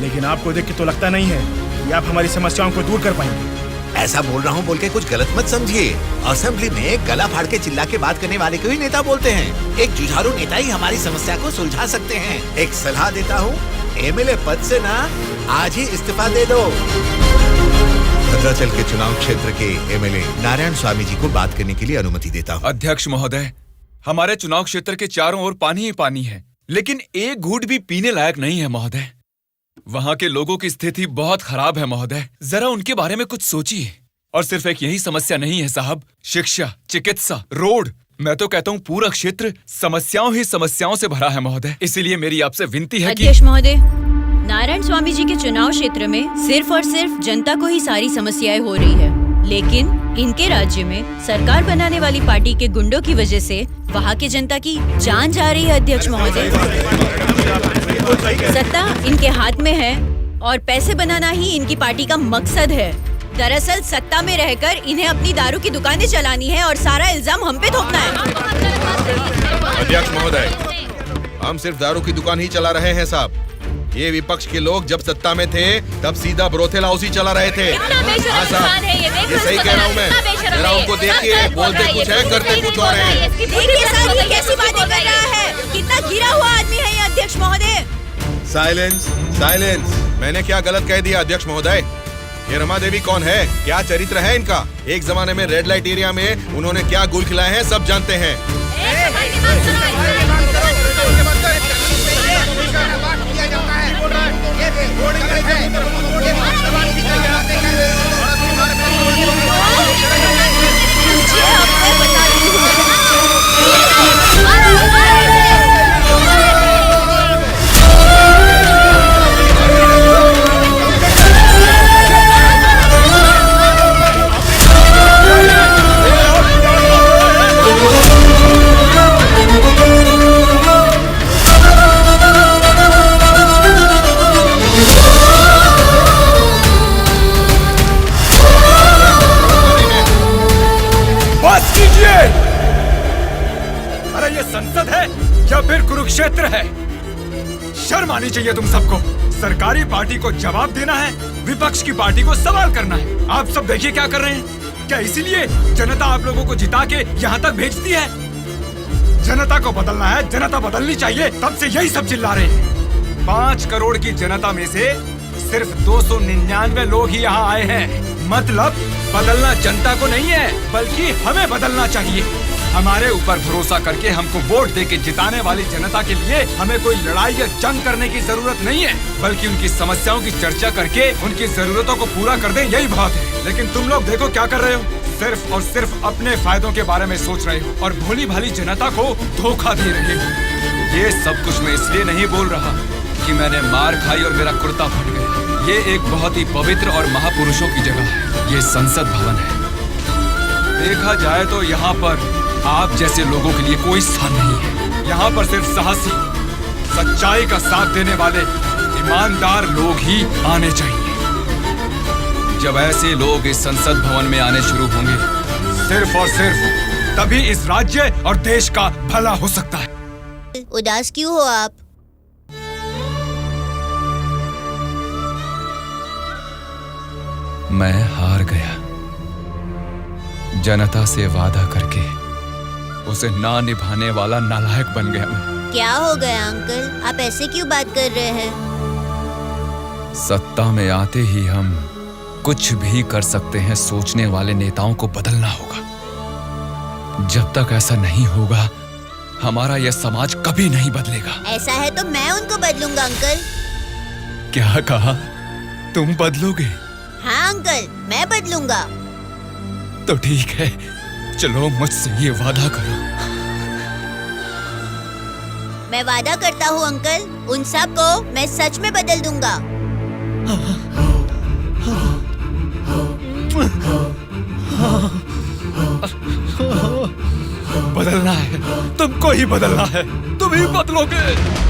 लेकिन आपको देख के तो लगता नहीं है कि आप हमारी समस्याओं को दूर कर पाएंगे। ऐसा बोल रहा हूँ बोल के कुछ गलत मत समझिए। असेंबली में गला फाड़ के चिल्ला के बात करने वाले को ही नेता बोलते हैं। एक जुझारू नेता ही हमारी समस्या को सुलझा सकते हैं। एक सलाह देता हूँ, एमएलए पद से ना आज ही इस्तीफा दे दो। भद्राचल के चुनाव क्षेत्र के एमएलए नारायण स्वामी जी को बात करने के लिए अनुमति देता हूँ। अध्यक्ष महोदय, हमारे चुनाव क्षेत्र के चारों ओर पानी ही पानी है, लेकिन एक घूंट भी पीने लायक नहीं है महोदय। वहाँ के लोगों की स्थिति बहुत खराब है महोदय, जरा उनके बारे में कुछ सोचिए। और सिर्फ एक यही समस्या नहीं है साहब, शिक्षा, चिकित्सा, रोड, मैं तो कहता हूँ पूरा क्षेत्र समस्याओं ही समस्याओं से भरा है महोदय। इसीलिए मेरी आपसे विनती है कि अध्यक्ष महोदय, नारायण स्वामी जी के चुनाव क्षेत्र में सिर्फ और सिर्फ जनता को ही सारी समस्याएं हो रही है, लेकिन इनके राज्य में सरकार बनाने वाली पार्टी के गुंडों की वजह से वहाँ के जनता की जान जा रही है। अध्यक्ष महोदय, सत्ता इनके हाथ में है और पैसे बनाना ही इनकी पार्टी का मकसद है। दरअसल सत्ता में रहकर इन्हें अपनी दारू की दुकानें चलानी है और सारा इल्जाम हम पे थोपना है। अध्यक्ष महोदय, हम सिर्फ दारू की दुकान ही चला रहे हैं साहब। ये विपक्ष के लोग जब सत्ता में थे तब सीधा ब्रोथेल हाउस ही चला रहे थे। हाँ साहब, ये सही कह रहा हूँ मैं। जरा उनको देखिए, बोलते कुछ है करते कुछ और है। देखिए सर, ये कैसी बातें कर रहा है, कितना गिरा हुआ आदमी है ये अध्यक्ष महोदय। Silence, silence. मैंने क्या गलत कह दिया अध्यक्ष महोदय? ये रमा देवी कौन है, क्या चरित्र है इनका? एक जमाने में रेड लाइट एरिया में उन्होंने क्या गुल खिलाए हैं सब जानते हैं। अरे ये संसद है या फिर कुरुक्षेत्र है? शर्म आनी चाहिए तुम सबको। सरकारी पार्टी को जवाब देना है, विपक्ष की पार्टी को सवाल करना है। आप सब देखिए क्या कर रहे हैं। क्या इसीलिए जनता आप लोगों को जिता के यहाँ तक भेजती है? जनता को बदलना है, जनता बदलनी चाहिए, तब से यही सब चिल्ला रहे हैं। 5 करोड़ की जनता में से सिर्फ 299 लोग ही यहाँ आए हैं। मतलब बदलना जनता को नहीं है, बल्कि हमें बदलना चाहिए। हमारे ऊपर भरोसा करके हमको वोट देके जिताने वाली जनता के लिए हमें कोई लड़ाई या जंग करने की जरूरत नहीं है, बल्कि उनकी समस्याओं की चर्चा करके उनकी जरूरतों को पूरा कर दें, यही बहुत है। लेकिन तुम लोग देखो क्या कर रहे हो, सिर्फ और सिर्फ अपने फायदों के बारे में सोच रहे हो और भोली भाली जनता को धोखा दे रहे हो। ये सब कुछ मैं इसलिए नहीं बोल रहा कि मैंने मार खाई और मेरा कुर्ता फट गया। ये एक बहुत ही पवित्र और महापुरुषों की जगह है, ये संसद भवन है। देखा जाए तो यहाँ पर आप जैसे लोगों के लिए कोई स्थान नहीं है। यहाँ पर सिर्फ साहसी, सच्चाई का साथ देने वाले ईमानदार लोग ही आने चाहिए। जब ऐसे लोग इस संसद भवन में आने शुरू होंगे, सिर्फ और सिर्फ तभी इस राज्य और देश का भला हो सकता है। उदास क्यों हो आप? मैं हार गया। जनता से वादा करके उसे ना निभाने वाला नालायक बन गया मैं। क्या हो गया अंकल, आप ऐसे क्यों बात कर रहे हैं? सत्ता में आते ही हम कुछ भी कर सकते हैं सोचने वाले नेताओं को बदलना होगा। जब तक ऐसा नहीं होगा, हमारा यह समाज कभी नहीं बदलेगा। ऐसा है तो मैं उनको बदलूंगा अंकल। क्या कहा? तुम बदलोगे? हाँ अंकल, मैं बदलूंगा। तो ठीक है, चलो मुझसे ये वादा करो। मैं वादा करता हूँ अंकल, उन सब को मैं सच में बदल दूंगा। बदलना है, तुमको ही बदलना है, तुम ही बदलोगे।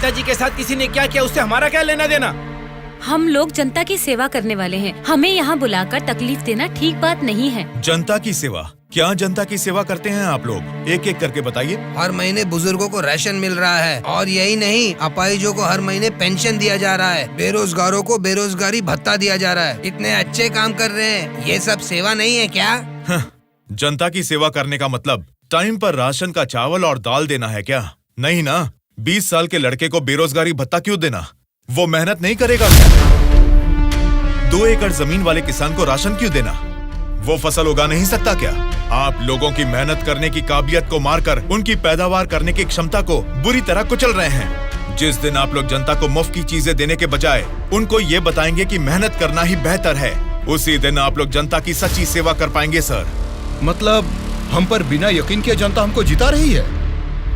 जनता जी के साथ किसी ने क्या किया उससे हमारा क्या लेना देना? हम लोग जनता की सेवा करने वाले हैं। हमें यहाँ बुलाकर तकलीफ देना ठीक बात नहीं है। जनता की सेवा? क्या जनता की सेवा करते हैं आप लोग? एक एक करके बताइए। हर महीने बुजुर्गों को राशन मिल रहा है, और यही नहीं, अपाहिजों को हर महीने पेंशन दिया जा रहा है, बेरोजगारों को बेरोजगारी भत्ता दिया जा रहा है। इतने अच्छे काम कर रहे हैं, ये सब सेवा नहीं है क्या? जनता की सेवा करने का मतलब टाइम पर राशन का चावल और दाल देना है क्या? नहीं ना। 20 साल के लड़के को बेरोजगारी भत्ता क्यों देना? वो मेहनत नहीं करेगा क्या? 2 एकड़ जमीन वाले किसान को राशन क्यों देना? वो फसल उगा नहीं सकता क्या? आप लोगों की मेहनत करने की काबिलियत को मारकर उनकी पैदावार करने की क्षमता को बुरी तरह कुचल रहे हैं। जिस दिन आप लोग जनता को मुफ्त की चीजें देने के बजाय उनको ये बताएंगे कि मेहनत करना ही बेहतर है, उसी दिन आप लोग जनता की सच्ची सेवा कर पाएंगे सर। मतलब हम पर बिना यकीन के जनता हमको जिता रही है।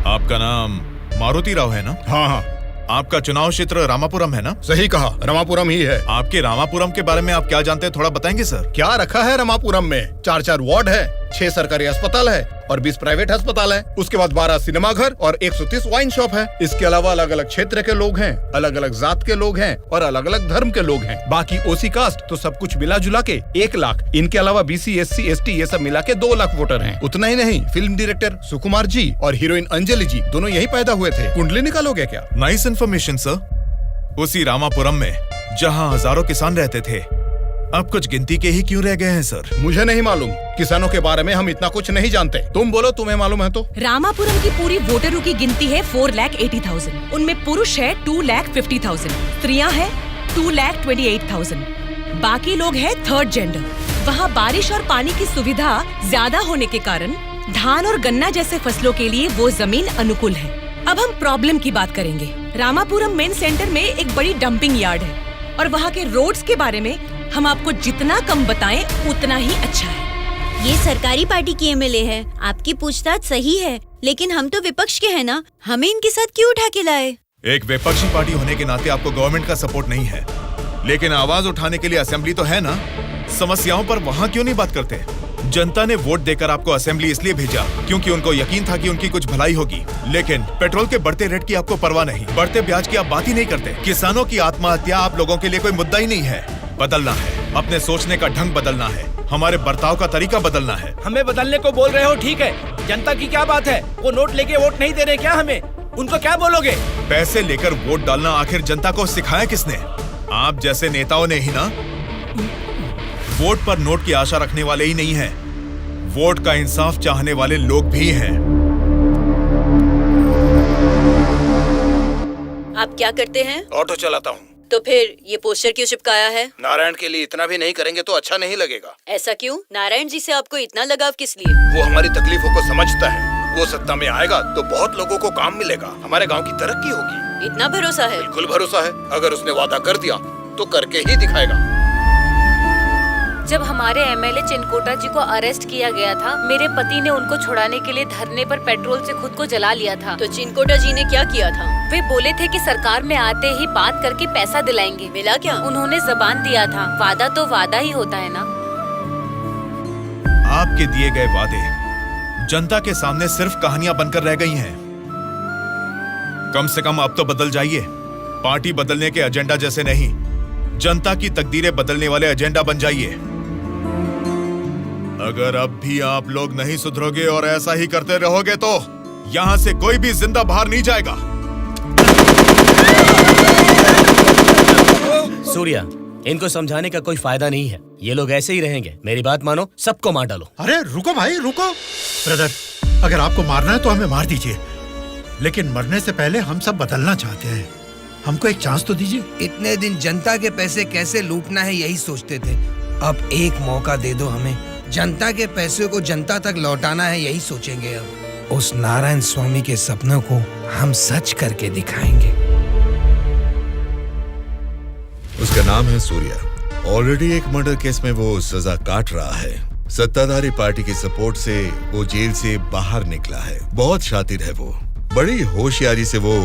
आपका नाम मारुति राव है ना? हाँ हाँ। आपका चुनाव क्षेत्र रामापुरम है ना? सही कहा, रामापुरम ही है। आपके रामापुरम के बारे में आप क्या जानते हैं, थोड़ा बताएंगे सर? क्या रखा है रामापुरम में? 4 वार्ड है, 6 सरकारी अस्पताल है और 20 प्राइवेट अस्पताल है। उसके बाद 12 सिनेमा घर और 130 वाइन शॉप है। इसके अलावा अलग अलग क्षेत्र के लोग हैं, अलग अलग जात के लोग हैं और अलग अलग धर्म के लोग हैं। बाकी ओसी कास्ट तो सब कुछ मिला जुला के 1 लाख। इनके अलावा BC SC ST ये सब मिला के 2 लाख वोटर हैं। उतना ही नहीं, फिल्म डायरेक्टर सुकुमार जी और हीरोइन अंजलि जी दोनों यही पैदा हुए थे। कुंडली निकालोगे क्या? Nice information sir. उसी रामापुरम में जहाँ हजारों किसान रहते थे, अब कुछ गिनती के ही क्यों रह गए हैं सर? मुझे नहीं मालूम, किसानों के बारे में हम इतना कुछ नहीं जानते। तुम बोलो, तुम्हें मालूम है तो? रामापुरम की पूरी वोटरों की गिनती है 4,80,000। उनमें पुरुष है 2,50,000, स्त्रियां हैं 2,28,000। बाकी लोग हैं 3rd जेंडर। वहाँ बारिश और पानी की सुविधा ज्यादा होने के कारण धान और गन्ना जैसे फसलों के लिए वो जमीन अनुकूल है। अब हम प्रॉब्लम की बात करेंगे। रामापुरम मेन सेंटर में एक बड़ी डंपिंग यार्ड है और वहाँ के रोड्स के बारे में हम आपको जितना कम बताएं उतना ही अच्छा है। ये सरकारी पार्टी की MLA है, आपकी पूछताछ सही है, लेकिन हम तो विपक्ष के हैं ना, हमें इनके साथ क्यों उठा के लाए? एक विपक्षी पार्टी होने के नाते आपको गवर्नमेंट का सपोर्ट नहीं है, लेकिन आवाज उठाने के लिए असेंबली तो है ना। समस्याओं पर वहाँ क्यों नहीं बात करते? जनता ने वोट देकर आपको असेंबली इसलिए भेजा क्योंकि उनको यकीन था कि उनकी कुछ भलाई होगी, लेकिन पेट्रोल के बढ़ते रेट की आपको परवाह नहीं, बढ़ते ब्याज की आप बात ही नहीं करते। किसानों की आत्महत्या आप लोगों के लिए कोई मुद्दा ही नहीं है। बदलना है, अपने सोचने का ढंग बदलना है, हमारे बर्ताव का तरीका बदलना है। हमें बदलने को बोल रहे हो, ठीक है, जनता की क्या बात है? वो नोट लेके वोट नहीं दे रहे क्या हमें? उनको क्या बोलोगे? पैसे लेकर वोट डालना आखिर जनता को सिखाया किसने? आप जैसे नेताओं ने ही ना। वोट पर नोट की आशा रखने वाले ही नहीं हैं, वोट का इंसाफ चाहने वाले लोग भी हैं। आप क्या करते हैं? ऑटो चलाता हूँ। तो फिर ये पोस्टर क्यों चिपकाया है? नारायण के लिए इतना भी नहीं करेंगे तो अच्छा नहीं लगेगा। ऐसा क्यों? नारायण जी से आपको इतना लगाव किस लिए? वो हमारी तकलीफों को समझता है। वो सत्ता में आएगा तो बहुत लोगों को काम मिलेगा, हमारे गांव की तरक्की होगी। इतना भरोसा है? बिल्कुल भरोसा है। अगर उसने वादा कर दिया तो करके ही दिखाएगा। जब हमारे MLA चिनकोटा जी को अरेस्ट किया गया था, मेरे पति ने उनको छुड़ाने के लिए धरने पर पेट्रोल से खुद को जला लिया था। तो चिनकोटा जी ने क्या किया था? वे बोले थे कि सरकार में आते ही बात करके पैसा दिलाएंगे। मिला क्या? उन्होंने जबान दिया था, वादा तो वादा ही होता है ना। आपके दिए गए वादे जनता के सामने सिर्फ कहानियां बनकर रह गई हैं। कम से कम अब तो बदल जाइए। पार्टी बदलने के एजेंडा जैसे नहीं, जनता की तकदीरें बदलने वाले एजेंडा बन जाइए। अगर अब भी आप लोग नहीं सुधरोगे और ऐसा ही करते रहोगे तो यहाँ से कोई भी जिंदा बाहर नहीं जाएगा। सूर्या, इनको समझाने का कोई फायदा नहीं है, ये लोग ऐसे ही रहेंगे। मेरी बात मानो, सबको मार डालो। अरे रुको भाई, रुको। ब्रदर, अगर आपको मारना है तो हमें मार दीजिए, लेकिन मरने से पहले हम सब बदलना चाहते हैं। हमको एक चांस तो दीजिए। इतने दिन जनता के पैसे कैसे लूटना है यही सोचते थे, अब एक मौका दे दो हमें। जनता के पैसे को जनता तक लौटाना है यही सोचेंगे। अब उस नारायण स्वामी के सपनों को हम सच करके दिखाएंगे। उसका नाम है सूर्या। ऑलरेडी एक मर्डर केस में वो सजा काट रहा है। सत्ताधारी पार्टी की सपोर्ट से वो जेल से बाहर निकला है। बहुत शातिर है वो। बड़ी होशियारी से वो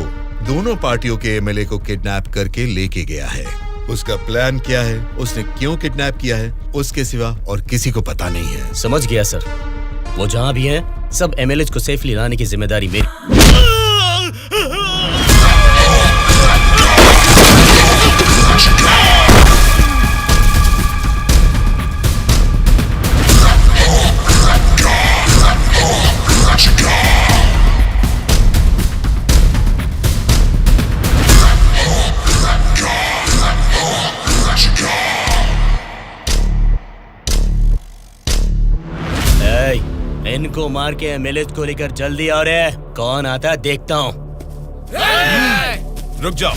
दोनों पार्टियों के MLA को किडनैप करके लेके गया है। उसका प्लान क्या है, उसने क्यों किडनैप किया है, उसके सिवा और किसी को पता नहीं है। समझ गया सर। वो जहाँ भी हैं, सब MLAs को सेफली लाने की जिम्मेदारी मेरी। उनको मार के एमएलए को लेकर जल्दी आ रहे हैं। कौन आता है देखता हूँ। रुक जाओ।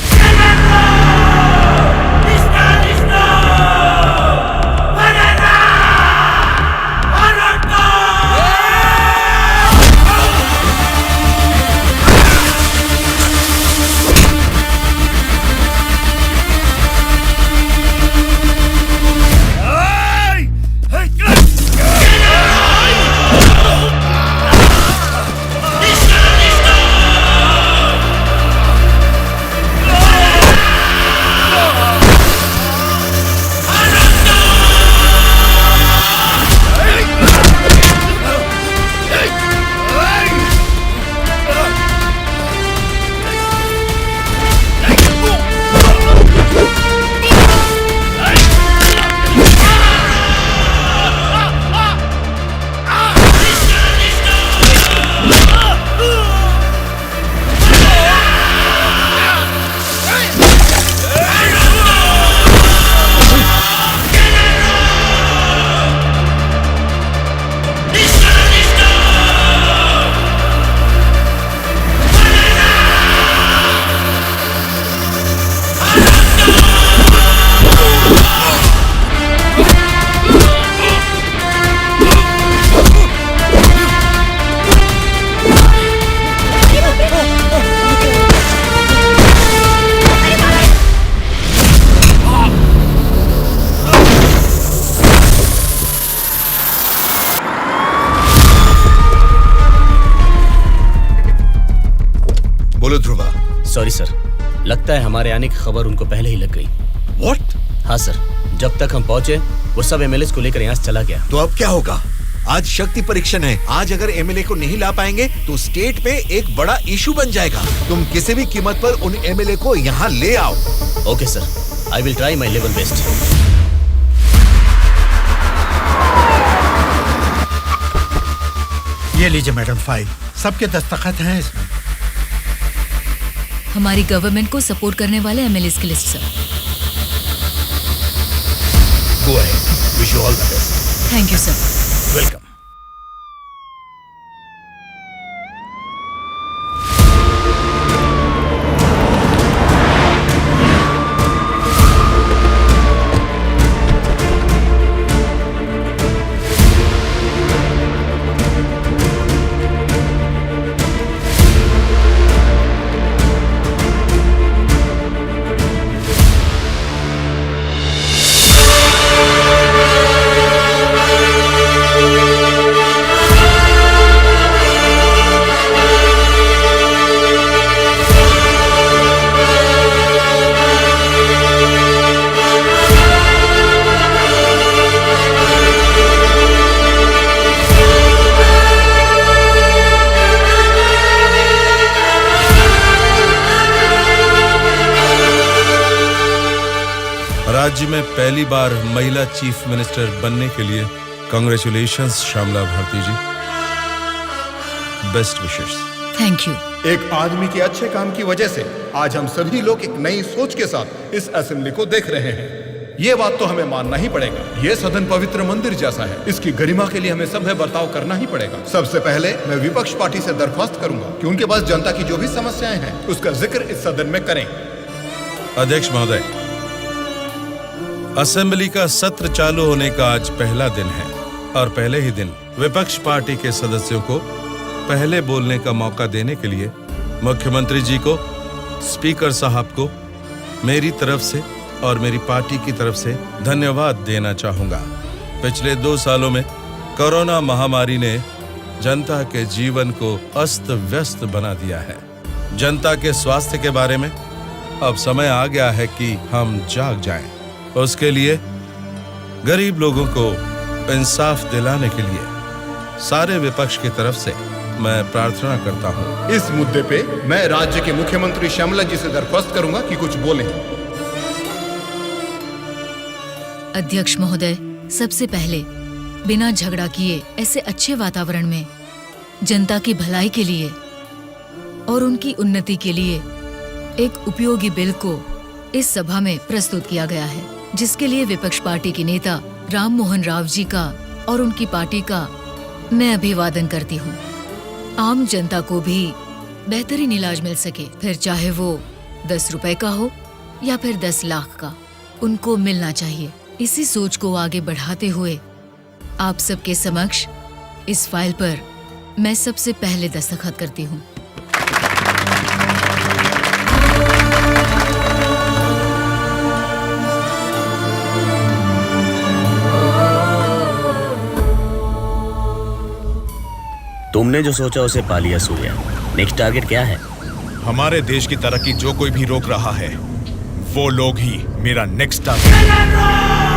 बोलो ध्रुवा। सॉरी सर, लगता है हमारे आने की खबर उनको पहले ही लग गई। What? हाँ सर, जब तक हम पहुंचे वो सब एमएलए को लेकर यहाँ से चला गया। तो अब क्या होगा? आज शक्ति परीक्षण है। आज अगर एमएलए को नहीं ला पाएंगे तो स्टेट पे एक बड़ा इशू बन जाएगा। तुम किसी भी कीमत पर उन एमएलए को यहाँ ले आओ। Okay sir, I will try my level best. ये लीजिए मैडम फाइल, सबके दस्तखत हैं इसमें। हमारी गवर्नमेंट को सपोर्ट करने वाले एमएलए की list sir. Go ahead. Wish you all the best. Thank you sir. Welcome. राज्य में पहली बार महिला चीफ मिनिस्टर बनने के लिए congratulations Shyamala Bharati ji. Best wishes. Thank you. एक आदमी के अच्छे काम की वजह से आज हम सभी लोग एक नई सोच के साथ इस असेंबली को देख रहे हैं। ये बात तो हमें मानना ही पड़ेगा। ये सदन पवित्र मंदिर जैसा है। इसकी गरिमा के लिए हमें सभ्य बर्ताव करना ही पड़ेगा। सबसे पहले मैं विपक्ष पार्टी से दरख्वास्त करूंगा कि उनके पास जनता की जो भी समस्याएं हैं उसका जिक्र इस सदन में करें। अध्यक्ष महोदय, असेंबली का सत्र चालू होने का आज पहला दिन है और पहले ही दिन विपक्ष पार्टी के सदस्यों को पहले बोलने का मौका देने के लिए मुख्यमंत्री जी को, स्पीकर साहब को मेरी तरफ से और मेरी पार्टी की तरफ से धन्यवाद देना चाहूंगा। पिछले 2 सालों में कोरोना महामारी ने जनता के जीवन को अस्त व्यस्त बना दिया है। जनता के स्वास्थ्य के बारे में अब समय आ गया है कि हम जाग जाएं। उसके लिए गरीब लोगों को इंसाफ दिलाने के लिए सारे विपक्ष की तरफ से मैं प्रार्थना करता हूं। इस मुद्दे पे मैं राज्य के मुख्यमंत्री श्यामला जी से दरख्वास्त करूंगा कि कुछ बोलें। अध्यक्ष महोदय, सबसे पहले बिना झगड़ा किए ऐसे अच्छे वातावरण में जनता की भलाई के लिए और उनकी उन्नति के लिए एक उपयोगी बिल को इस सभा में प्रस्तुत किया गया है, जिसके लिए विपक्ष पार्टी के नेता राम मोहन राव जी का और उनकी पार्टी का मैं अभिवादन करती हूँ। आम जनता को भी बेहतरीन इलाज मिल सके, फिर चाहे वो 10 रुपए का हो या फिर 10 लाख का, उनको मिलना चाहिए। इसी सोच को आगे बढ़ाते हुए आप सबके समक्ष इस फाइल पर मैं सबसे पहले दस्तखत करती हूँ। तुमने जो सोचा उसे पा लिया सूर्या। नेक्स्ट टारगेट क्या है? हमारे देश की तरक्की जो कोई भी रोक रहा है वो लोग ही मेरा नेक्स्ट टारगेट।